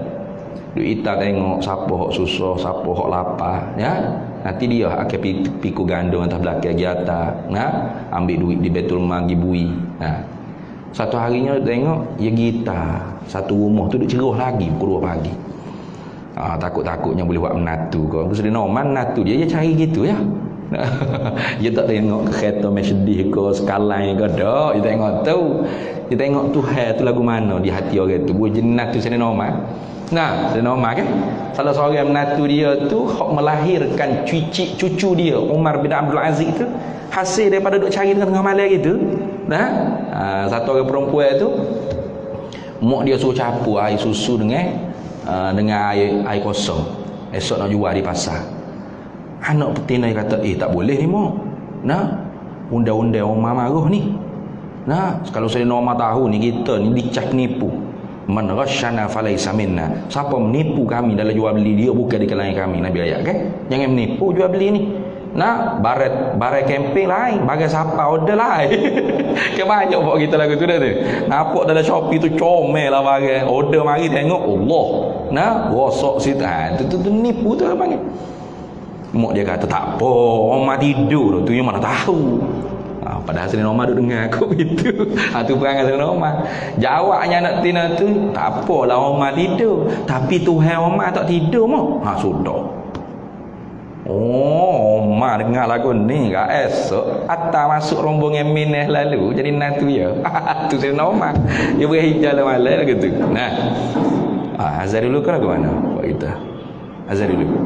Duk ita tengok siapa hok susah, siapa hok lapar, ya. Nanti dia akan pikul gandum atas belakang gi atas, ambil duit di Baitul Mal gi bui. Satu harinya tengok dia gita satu rumah tu duk ceroh lagi pukul 2 pagi. Takut-takutnya boleh buat menatu kau. Sayyidina Umar menatu dia cari gitu ya. Dia tak tengok kereta Mercedes ke Skyline ke dak, dia tengok tu. Dia tengok Tuhan tu lagu mana di hati orang tu. Buat jenat tu Sayyidina Umar. Sayyidina Umar kan salah seorang menatu dia tu hok melahirkan cucu dia Umar bin Abdul Aziz tu hasil daripada duk cari tengah malam gitu. Satu orang perempuan tu mak dia suruh campur air susu dengan air kosong. Esok nak jual di pasar. Anak betina kata, tak boleh ni mak. Undang-undang Umar marah ni. Kalau Sayyidina Umar tahu ni kita ni dicap nipu. Man ghasyana falaysa minna. Siapa menipu kami dalam jual beli dia bukan di kalangan kami. Nabi ayat kan? Jangan menipu jual beli ni. Barat kemping lain, bagai siapa order lain. Kan banyak buat kita lagu tu dah tu. Nampak dalam Shopee tu comel lah barang. Order mari tengok Allah. Rosak situ. Tu nipu tu panggil. Mak dia kata tak apa, Umar tidur tu yang mana tahu. Padahal Sayyidina Umar duduk dengar aku begitu. Tu perangai Sayyidina Umar. Jawabnya anak tina tu, tak apalah Umar tidur, tapi Tuhan Umar tak tidur mak. Sudah. Umar dengar lagu ni kat esok atas masuk rombongan minah lalu jadi natu ya. Tu Sayyidina Umar. Dia berhijau malam lagu tu. Azhar dulu ke lagu mana buat kita? Azhar dulu.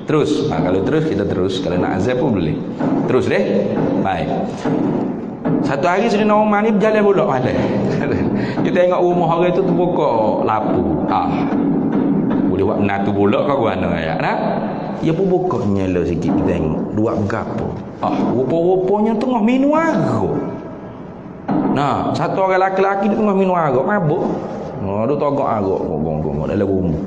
Terus, kalau terus kita terus. Kalau nak azab pun boleh. Terus deh. Baik. Satu hari Sayyidina Umar ni berjalan pula malam. Kita tengok rumah orang tu terbuka lapu. Boleh buat menatu pula ke mana ya? Dia pun buka nyala sikit kita tengok. Dua bergapo. Rupa-rupanya tengah minum arak. Satu orang lelaki tengah minum arak, mabuk. Dia togok arak gong-gong dalam rumah.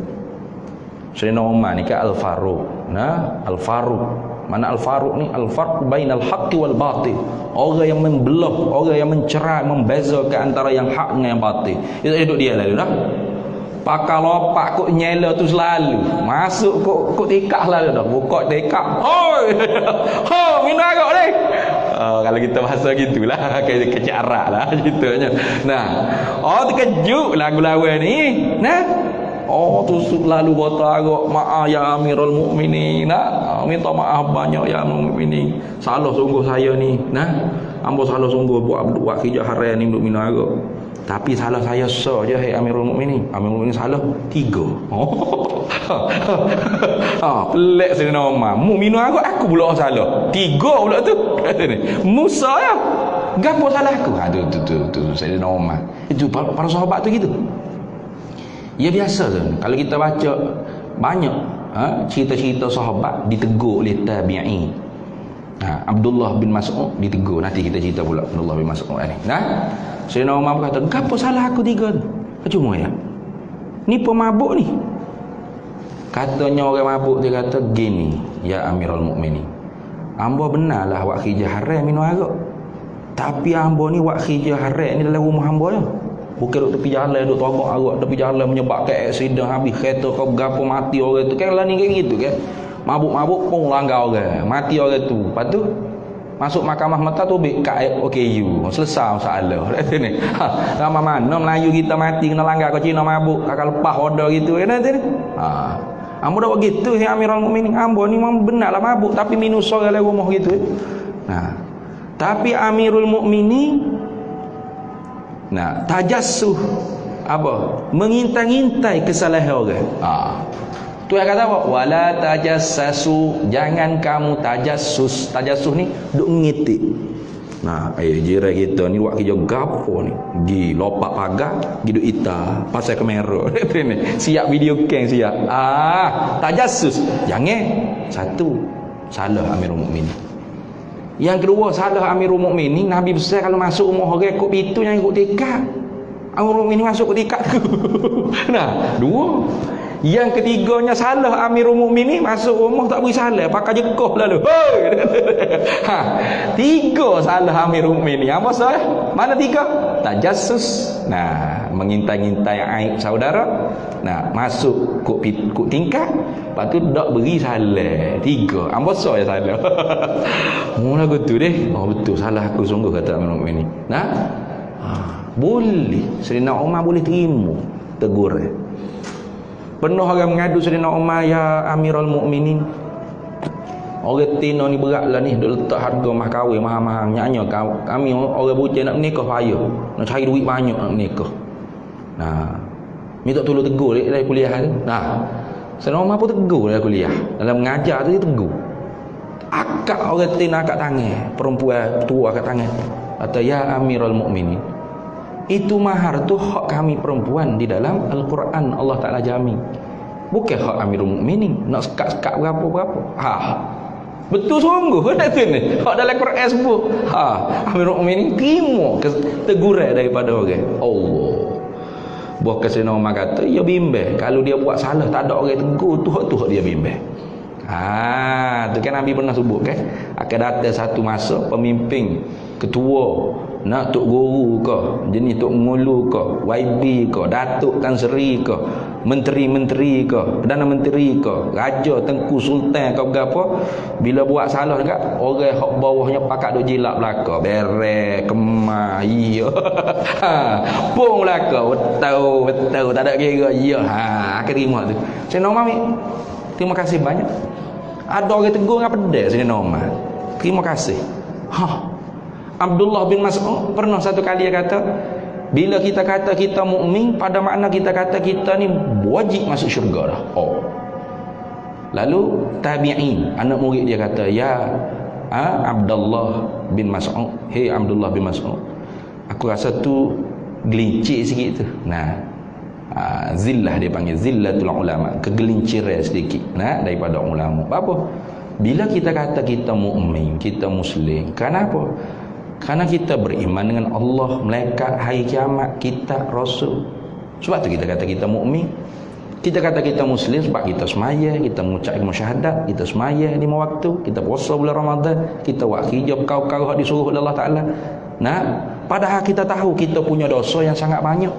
Sayyidina Umar ni kan Al-Faruq. Al-Faruq. Mana Al-Faruq ni? Al-Farq bainal haqqi wal batil. Orang yang membelah, orang yang mencerai, membezakan antara yang hak dengan yang batil. Itu duduk dia lalu dah. Pakai lopak kok nyela tu selalu. Masuk kok tekak selalu dah. Buka tekak. Hoi. Minum arak ni. Kalau kita bahasa gitulah, kecik arak lah ceritanya. Terkejut lagu lawan ni. Tu lalu bota arak, maaf ya Amirul Mukminin. Minta maaf banyak ya Amirul Mukminin. Salah sungguh saya ni. Ambo salah sungguh buat kerja haram ni duk minum arak. Tapi salah saya saja Amirul Mukminin. Amirul Mukminin salah 3. Pelik Sayyidina Umar. Mu minum arak aku pula salah. 3 pula tu. Musa ya. Gapo salah aku? Tu Sayyidina Umar. Itu para sahabat tu gitu. Ya biasa tu. Kalau kita baca banyak cerita-cerita sahabat ditegur oleh tabi'in. Abdullah bin Mas'ud ditegur. Nanti kita cerita pula Abdullah bin Mas'ud ni. Sayyidina Umar berkata, "Gapo salah aku 3 tu?" Cuma ya. Ni pemabuk ni. Katanya orang mabuk dia kata, "Gini, ya Amirul Mukminin. Ambo benarlah wak khijah haram minum arak. Tapi ambo ni wak khijah haram ni dalam rumah ambo ya. Bukan duk tepi jalan, duk togok arak tepi jalan menyebabkan aksiden habis kereta kau gapo mati orang tu. Kan lah ni kayak gitu kan. Mabuk-mabuk pun langgar orang, mati orang tu. Lepas tu masuk mahkamah mata tu ambil OKU. Selesai masalah. Ni. Ramai mana Melayu kita mati kena langgar kau Cina mabuk, kakak lepas order gitu kan nanti ni. Ambo dah buat gitu ya Amirul Mukminin. Ambo ni memang benarlah mabuk tapi minus orang dalam rumah gitu. Tapi Amirul Mukminin tajassuh apa? Mengintai-intai kesalahan orang. Tu yang kata apa? Wala tajassasu, jangan kamu tajassus. Tajassus ni duk ngitik. Jiran kita ni buat kerja gapo ni? Gi lopak pagar, gi duk ita, pasal kamera. Siap video cam siap. Tajassus. Jangan. Satu, salah Amirul Mukminin. Yang kedua, salah Amirul Mukminin, Nabi besar kalau masuk rumah orang ikut pintu jangan ikut tikar. Amirul Mukminin masuk ikut tikar tu. Dua. Yang ketiganya salah Amirul Mukminin, masuk rumah tak beri salam, pakai jekoh lalu. Hoi. Ha, tiga salah Amirul Mukminin. Apa salah? Mana tiga? Tajassus. Nah, mengintai-ngintai aib saudara. Nah, masuk kok tingkah, lepas tu tak beri salam. Tiga. Apa salah salah? Mula gitu deh. Oh betul, salah aku sungguh kata Amirul Mukminin. Nah, boleh. Sayyidina Umar boleh terima tegur. Pernah orang mengadu Sayyidina Umar, ya Amirul Mukminin, orang Tino ni beratlah ni, duk letak harga mah kahwin mahal-mahal. Nyaknya kami orang bocah nak menikah payah, nak cari duit banyak nak menikah. Nah, minta tolong tegur dari kuliah tu. Nah, Sayyidina Umar pun tegur dari kuliah. Dalam mengajar tu dia tegur. Akak orang Tino akak tangan, perempuan tua akak tangan. Kata, ya Amirul Mukminin, itu mahar tu hak kami perempuan di dalam Al-Quran Allah Ta'ala jamin. Bukan hak Amirul Mukminin nak sekat-sekat berapa-berapa. Betul sungguh tak tu ni. Hak dalam Quran sebut. Amirul Mukminin terima teguran daripada orang. Allah. Buah Sayyidina Umar kata, ya bimbang. Kalau dia buat salah tak ada orang tegur, tu hak dia bimbang. Tu kan Nabi pernah sebut kan, akan datang satu masa pemimpin ketua nak tok guru ke, jenis tok ngulu ke, YB ke, datuk tan seri ke, menteri-menteri ke, perdana menteri ke, raja, tengku, sultan ke apa, bila buat salah dekat orang hak bawahnya pakat duk jilap belaka, berek, kemah, iya. Pung belaka, betul, tak ada kira, iya. Akan terima tu. Sayyidina Umar, terima kasih banyak. Ada orang tegur dengan pedas Sayyidina Umar. Terima kasih. Abdullah bin Mas'ud pernah satu kali dia kata, bila kita kata kita mukmin, pada makna kita kata kita ni wajib masuk syurga dah. Lalu tabi'in, anak murid dia kata, ya Abdullah bin Mas'ud, hey Abdullah bin Mas'ud, aku rasa tu gelincir sikit tu. Nah, zillah dia panggil, zillatul ulama, kegelinciran sedikit daripada ulama. Apa? Bila kita kata kita mukmin, kita muslim, kenapa? Karena kita beriman dengan Allah, malaikat, hari kiamat, kitab, rasul. Sebab tu kita kata kita mukmin. Kita kata kita muslim sebab kita semaya, kita mengucap ilmu syahadat, kita semaya 5 waktu, kita puasa bulan Ramadan, kita buat hijab kau hak disuruh oleh Allah Taala. Nah, padahal kita tahu kita punya dosa yang sangat banyak.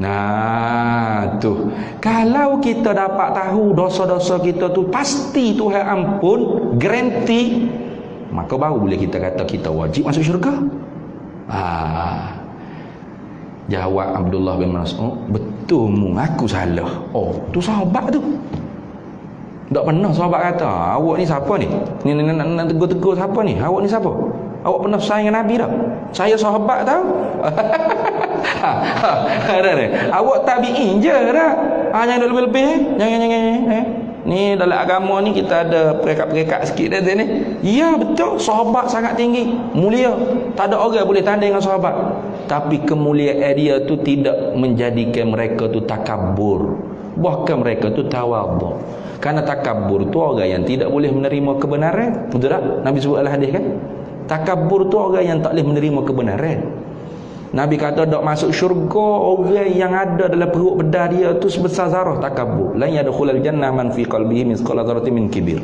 Nah, tu. Kalau kita dapat tahu dosa-dosa kita tu pasti Tuhan ampun, garanti, maka baru boleh kita kata kita wajib masuk syurga. Jawab Abdullah bin Mas'ud, betul mu, aku salah. Tu sahabat tu. Tak pernah sahabat kata, awak ni siapa ni? Ni nak tegur-tegur siapa ni? Awak ni siapa? Awak pernah sayang dengan Nabi tak? Saya sahabat tahu. Awak tabi'in je dah. Jangan lebih-lebih. Jangan. Ni dalam agama ni kita ada perekat-perekat sikit dah ni. Ya betul, sahabat sangat tinggi, mulia. Tak ada orang boleh tanding dengan sahabat. Tapi kemuliaan dia tu tidak menjadikan mereka tu takabur. Bahkan mereka tu tawadhu. Karena takabur tu orang yang tidak boleh menerima kebenaran. Betul tak? Nabi sebut dalam hadis kan? Takabur tu orang yang tak boleh menerima kebenaran. Nabi kata tak masuk syurga orang yang ada dalam perut bedah dia tu sebesar zarah takabur. La yadkhulul jannah man fi qalbihi mithqala dzarratin min kibir.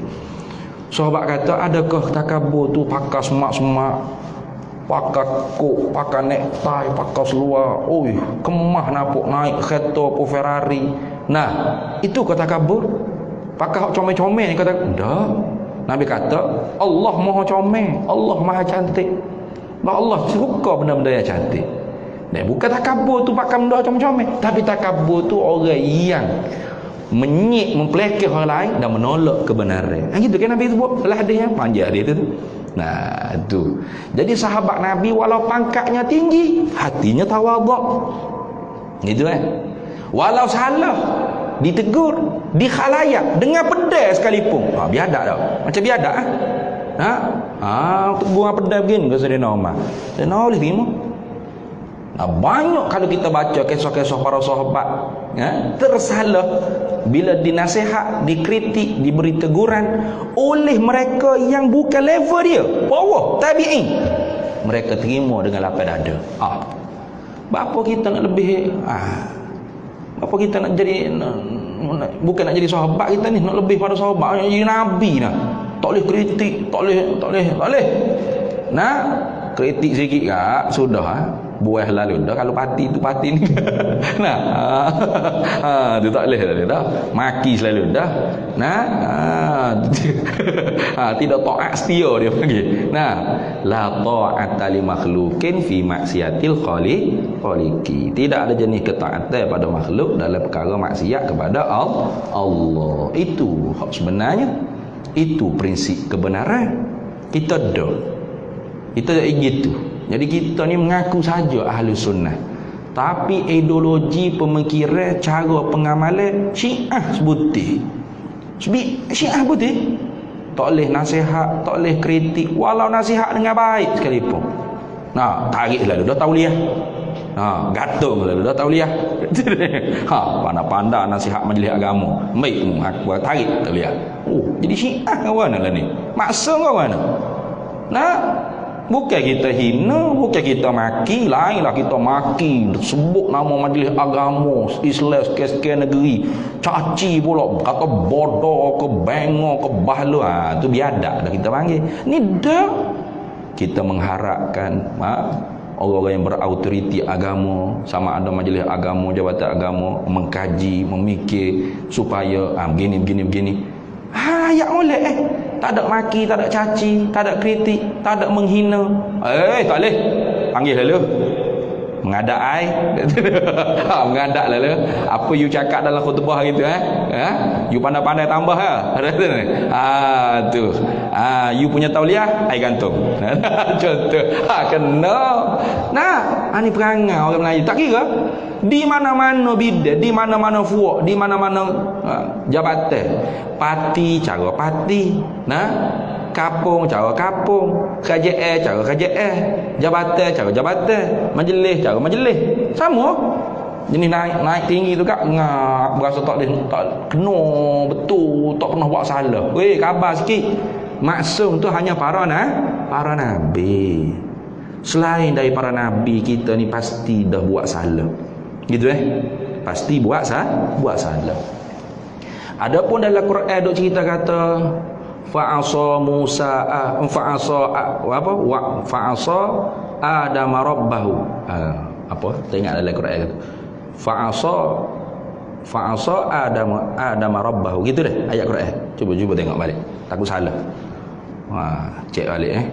Sahabat kata, adakah takabur tu pakai semak-semak, pakai kok, pakai necktie, pakai seluar, kemah napuk naik kereta po Ferrari. Nah, itu kata takabur. Pakai hak comel-comel ni kata dah. Nabi kata, Allah Maha comel, Allah Maha cantik. Allah suka benda-benda yang cantik. Dan bukan takabur tu pakai benda comel-comel, tapi takabur tu orang yang menyik, mempelekeh orang lain dan menolak kebenaran. Gitu kan Nabi sebut dalam hadis yang panjang dia tu. Nah, tu. Jadi sahabat Nabi walau pangkatnya tinggi, hatinya tawadhu. Gitu kan? Walau salah, ditegur di khalayak dengan pedas sekalipun. Biadab dah. Macam biadab tegur dengan pedas begini ke Sayyidina Umar. Sayyidina Umar boleh terima. Banyak kalau kita baca kisah-kisah para sahabat tersalah bila dinasihat, dikritik, diberi teguran oleh mereka yang bukan level dia, bawah tabi'in, mereka terima dengan lapang dada. Bapa kita nak lebih, bapa kita nak jadi bukan nak jadi sahabat kita ni, nak lebih pada sahabat, nak jadi nabi nah. Tak boleh kritik, tak boleh. Nah, kritik sikit kak, sudah buah lalu dah. Kalau parti tu parti ni. Nah, tu tak boleh dah. Maki selalu dah. Nah, tidak taat setia dia panggil. Nah, la ta'ata li makhluqin fi maksiatil khaliqi. Tidak ada jenis ketaatan pada makhluk dalam perkara maksiat kepada Allah. Itu hak sebenarnya. Itu prinsip kebenaran. Kita gitu. Jadi kita ni mengaku saja ahli sunnah, tapi ideologi, pemikiran, cara pengamalan Syiah sebuti. Syiah putih. Tak boleh nasihat, tak boleh kritik, walau nasihat dengan baik sekalipun. Nah, tarik lalu dah tauliah. Gantung lalu dah tauliah. Pandai-pandai nasihat majlis agama. Baik aku tarik tauliah. Jadi Syiah kawan lah ni. Maksud kawan. Nah, bukan kita hina, bukan kita maki, lainlah kita maki, sebut nama majlis agama Islam sekian negeri, caci pula, kata bodoh ke bengok ke bahlu, tu biadab dah kita panggil. Ni dah kita mengharapkan orang-orang yang berautoriti agama, sama ada majlis agama, jabatan agama, mengkaji, memikir supaya begini. Ya boleh tak ada maki, tak ada caci, tak ada kritik, tak ada menghina. Tak boleh. Panggil lalu. Mengadak mengadak lalu. Apa you cakap dalam khutbah gitu you pandai-pandai tambah tu. You punya tauliah ai gantung. Contoh. Kena. Nah, ni perangai orang Melayu. Tak kira di mana-mana bidang, di mana-mana fuak, di mana-mana jabatan, parti cara parti, kapung cara kapung, kerajaan cara kerajaan, jabatan cara jabatan, majlis cara majlis, sama. Jadi naik tinggi tu kak ngap, berasa tak kena betul, tak pernah buat salah. Khabar sikit. Maksum tu hanya para nabi. Selain dari para nabi, kita ni pasti dah buat salah. Gitu pasti buat salah. Adapun dalam Quran dok cerita kata fa'asa Musa fa'asa Adam rabbahu. Tengok dalam Quran kata fa'asa Adam rabbahu. Gitu dah ayat Quran. Cuba tengok balik. Takut salah. Cek balik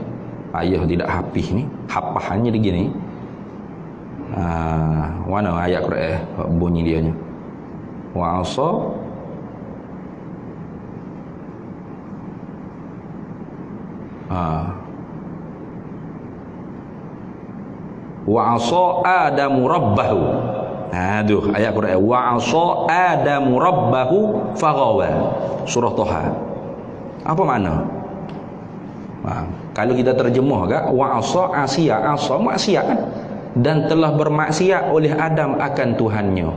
ayah tidak hafih ni, hafahannya begini. Mana ayat Quran bunyi dia nya? Wa'asa wa'asa Adamu rabbahu. Aduh, ayat Quran wa'asa Adamu rabbahu faghawa. Surah Taha. Apa makna? Kalau kita terjemah agak wa'asa asa maksiat kan? Dan telah bermaksiat oleh Adam akan Tuhannya.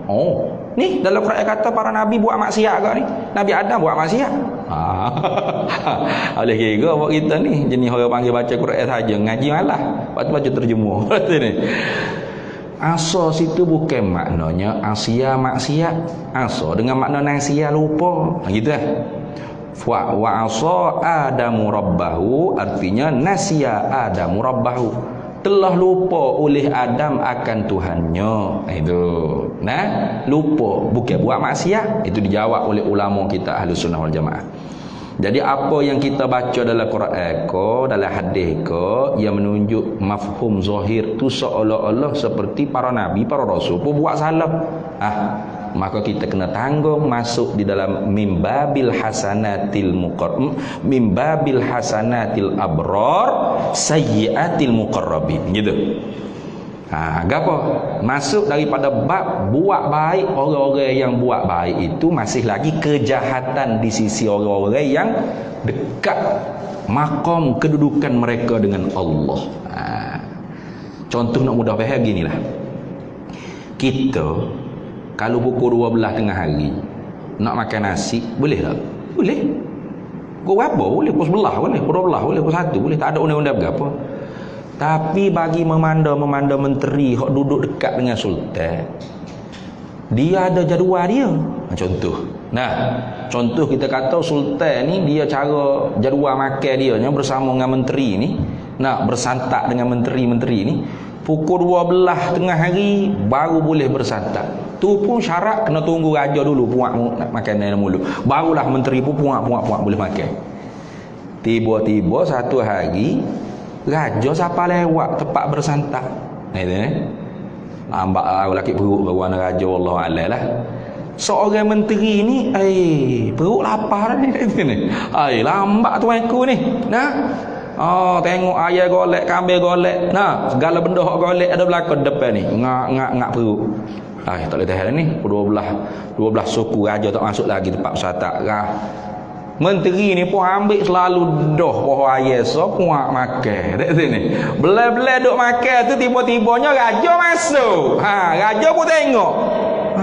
Ni dalam Quran kata para nabi buat maksiat agak ni. Nabi Adam buat maksiat. Oleh kira buat kita ni jenis orang panggil baca Quran saja, ngaji malah. Lepas tu baca terjemah. Asa situ bukan maknanya asia maksiat. Asa dengan makna nasia lupa. Gitu wa asa Adamu rabbahu artinya nasia Adamu rabbahu. Telah lupa oleh Adam akan Tuhannya. Itu. Lupa bukan buat maksiat. Itu dijawab oleh ulama kita Ahlus Sunnah wal Jamaah. Jadi apa yang kita baca dalam Quran dalam hadis yang menunjuk mafhum zahir tu seolah-olah seperti para nabi, para rasul pun buat salah. Maka kita kena tanggung masuk di dalam mimbabil hasanatil abrar sayyiatil muqarrabin gitu. Apa? Masuk daripada bab buat baik orang-orang yang buat baik itu masih lagi kejahatan di sisi orang-orang yang dekat makom kedudukan mereka dengan Allah. Contoh nak mudah faham ginilah. Kita kalau pukul 12 tengah hari nak makan nasi, boleh tak? Boleh. Pukul berapa? Boleh. Pukul 11 boleh. Pukul 12 boleh. Pukul 1 boleh. Tak ada undang-undang berapa. Tapi bagi memanda menteri hok duduk dekat dengan sultan, dia ada jadual dia. Contoh Nah, contoh kita kata sultan ni dia cara jadual makan dia bersama dengan menteri ni, nak bersantak dengan menteri-menteri ni, pukul 12 tengah hari baru boleh bersantak. Tu pun syarat kena tunggu raja dulu puak makanan mulut. Barulah menteri pun puak boleh makan. Tiba-tiba satu hari raja siapa lewat tempat bersantak. Nah itu ni. Lambat lelaki perut kawan raja Allah Alam lah. Seorang menteri ni perut lapar ni lambat tu aku ni. Nah. Oh, tengok ayam golek, kambing golek. Nah, segala benda hok golek ada belakang depan ni. Ngak perut. Tak boleh tahan ni. 12 suku raja tak masuk lagi tempat bersantak. Menteri ni pun ambil selalu dah pohon ayam so puak makan. Dekat sini. Belai-belai duk makan tu tiba-tibanya raja masuk. Raja pun tengok.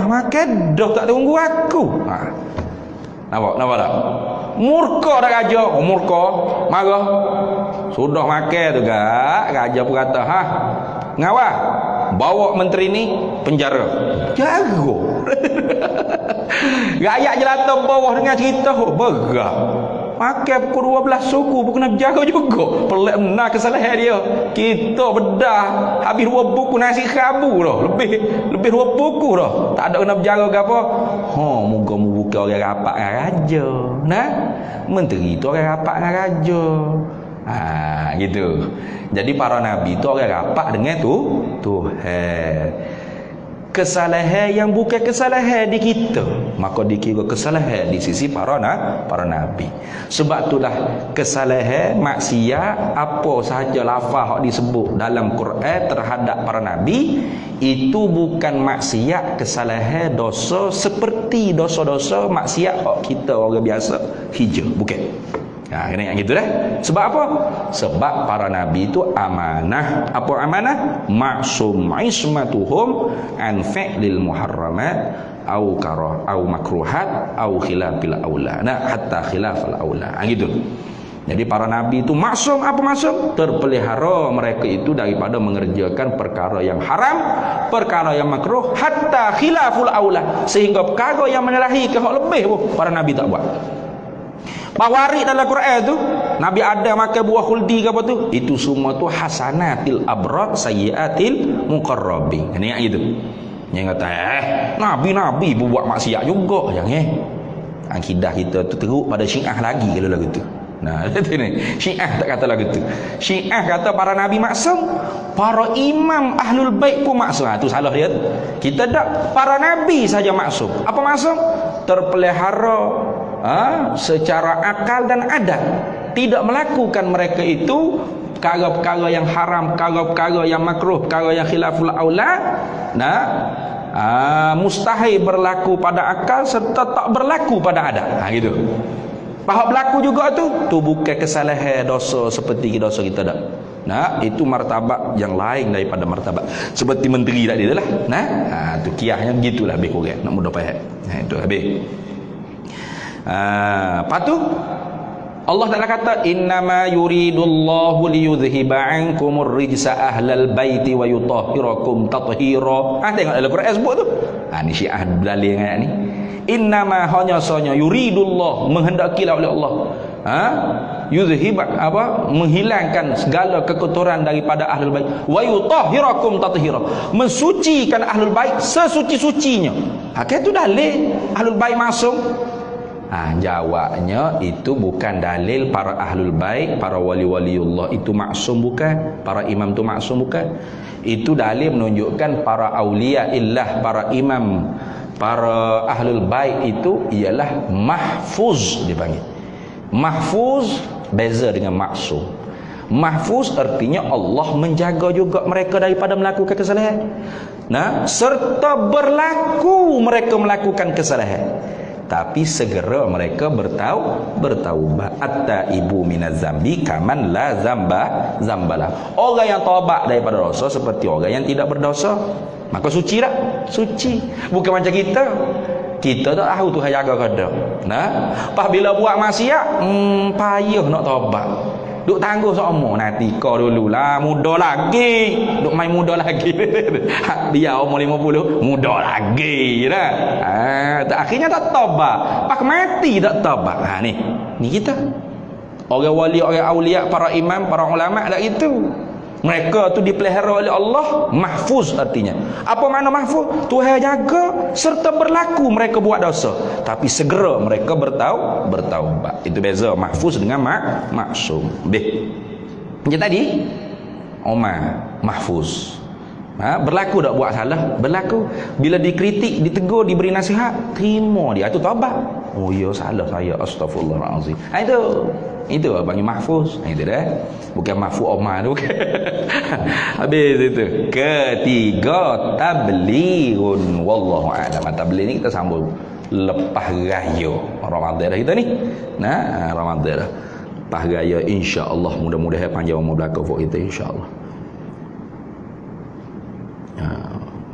Makan dah tak tunggu aku. Nampak tak? Murka dah raja. Murka, marah. Sudah makan tu gak, raja pun kata, ngawal, bawa menteri ni penjara. Jago. Rakyat jelata bawah dengan cerita bergerak. Makan pukul 12 suku pun kena berjaga juga. Pelik benar kesalahan dia. Kita bedah habis 2 buku nasi kerabu dah. Lebih 2 buku dah. Tak ada kena berjaga ke apa. Moga-moga orang rapat dengan raja. Nah, menteri tu orang rapat dengan raja. Gitu. Jadi para nabi tu orang rapat dengan Tuhan. Kesalahan yang bukan kesalahan di kita, maka dikira kesalahan di sisi para nabi. Sebab itulah kesalahan maksiat apa sahaja lafaz yang disebut dalam Quran terhadap para nabi itu bukan maksiat kesalahan dosa seperti dosa-dosa maksiat hak kita orang biasa hijau, bukan. Kena yang gitu dah. Sebab apa? Sebab para nabi itu amanah. Apa amanah? Maksum ismatuhum an fi'lil muharramat au karah au makruhat au khilafil aula. Hatta khilafal aula. Gitu. Jadi para nabi itu maksum. Apa maksum? Terpelihara mereka itu daripada mengerjakan perkara yang haram, perkara yang makruh, hatta khilaful aula, sehingga perkara yang menyalahi ke hak lebih pun para nabi tak buat. Bawarik dalam Quran tu Nabi Adam makan buah khuldi ke apa tu, itu semua tu hasanatil abrar sayyiatil muqarrabin. Ini gitu. Yang kata nabi-nabi buat maksiat juga yang akidah kita tu teruk pada Syiah lagi kalau lagu tu. Nah, ni Syiah tak kata lagu tu. Syiah kata para nabi maksum, para imam ahlul bait pun maksum. Tu salah dia tu. Kita tak, para nabi saja maksum. Apa maksum? Terpelihara secara akal dan adat, tidak melakukan mereka itu perkara-perkara yang haram, perkara-perkara yang makruh, perkara yang khilaful aula. Mustahil berlaku pada akal serta tak berlaku pada adat. Gitu. Pahak berlaku juga tu bukan kesalahan dosa seperti dosa kita dah. Itu martabat yang lain daripada martabat seperti menteri tadi itulah. Tu kiahnya gitulah lebih kurang nak mudah faham. Itu habis. Lepas tu Allah Ta'ala kata innama yuridullahu liyudhhiba ankumur rijsa ahlal baiti wa yutahhirakum tathira. Tengok dalam Quran sebut tu. Ni Syiah dalil ayat ni. Innama hanya sanya yuridullah, menghendakilah oleh Allah. Yudhhiba menghilangkan segala kekotoran daripada ahlul bait wa yutahhirakum tathira, mensucikan ahlul bait sesuci-sucinya. Itu dalil ahlul bait masuk. Jawabnya itu bukan dalil para ahlul bait, para wali-waliullah itu maksum bukan, para imam itu maksum bukan. Itu dalil menunjukkan para aulia illah, para imam, para ahlul bait itu ialah mahfuz dipanggil. Mahfuz beza dengan maksum. Mahfuz artinya Allah menjaga juga mereka daripada melakukan kesalahan. Serta berlaku mereka melakukan kesalahan, tapi segera mereka bertaubat. At-taibu minaz zambi kaman la zambalah. Orang yang taubat daripada dosa seperti orang yang tidak berdosa. Maka suci tak? Suci. Bukan macam kita. Kita tak tahu Tuhan jaga kada. Pas bila buat maksiat, payah nak taubat. duk tangguh seumur nanti kau dululah muda lagi duk main muda lagi dia umur 50 muda lagi dah akhirnya tak tobat pak mati tak tobat ni kita orang wali orang aulia para imam para ulama dak itu mereka tu dipelihara oleh Allah mahfuz artinya apa makna mahfuz Tuhan jaga serta berlaku mereka buat dosa tapi segera mereka bertaubat itu beza mahfuz dengan maksum macam tadi Umar mahfuz berlaku tak buat salah berlaku bila dikritik ditegur diberi nasihat terima dia itu taubat oh ya salah saya astagfirullahalazim itu panggil mahfuz itu dah bukan mahfuz Omar tu habis itu ketiga tablighun wallahu a'lam tabligh ni kita sambung lepas raya Ramadan dah kita ni Ramadan dah lepas raya insya-Allah mudah-mudahan panjang umur belaka untuk kita insya-Allah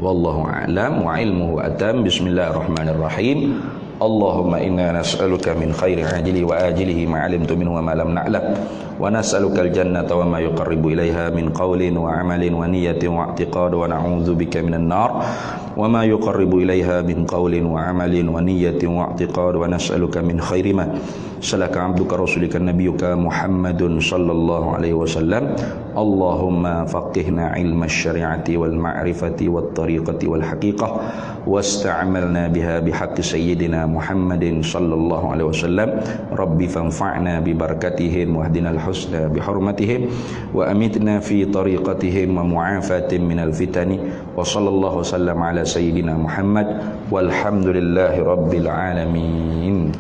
wallahu a'lam wa ilmuhu atam bismillahirrahmanirrahim Allahumma inna nas'aluka min khairi ajili wa ajilihi ma 'alimtu minhu wa ma lam na'lam wa nas'aluka al-jannata wa ma yuqarribu ilaiha min qawlin wa 'amalin wa niyyatin wa i'tiqad wa na'udzu bika minan nar wa ma yuqarribu ilaiha min qawlin wa 'amalin wa niyyatin wa i'tiqad wa nas'aluka min khairi ma salaka 'abduka rasulika nabiyyuka Muhammadun sallallahu alaihi wasallam Allahumma faqihna 'ilma asy-syari'ati wal ma'rifati wat tariqati wal haqiqah wasta'malna biha bihaqqi sayyidina Muhammadin sallallahu alaihi wasallam rabbi fanfa'na bi barakatihim wahdina al-husna bi hurmatihim wa amitna fi tariqatihim wa mu'afatin minal fitani wa sallallahu wasallam ala sayyidina Muhammad walhamdulillahi rabbil alamin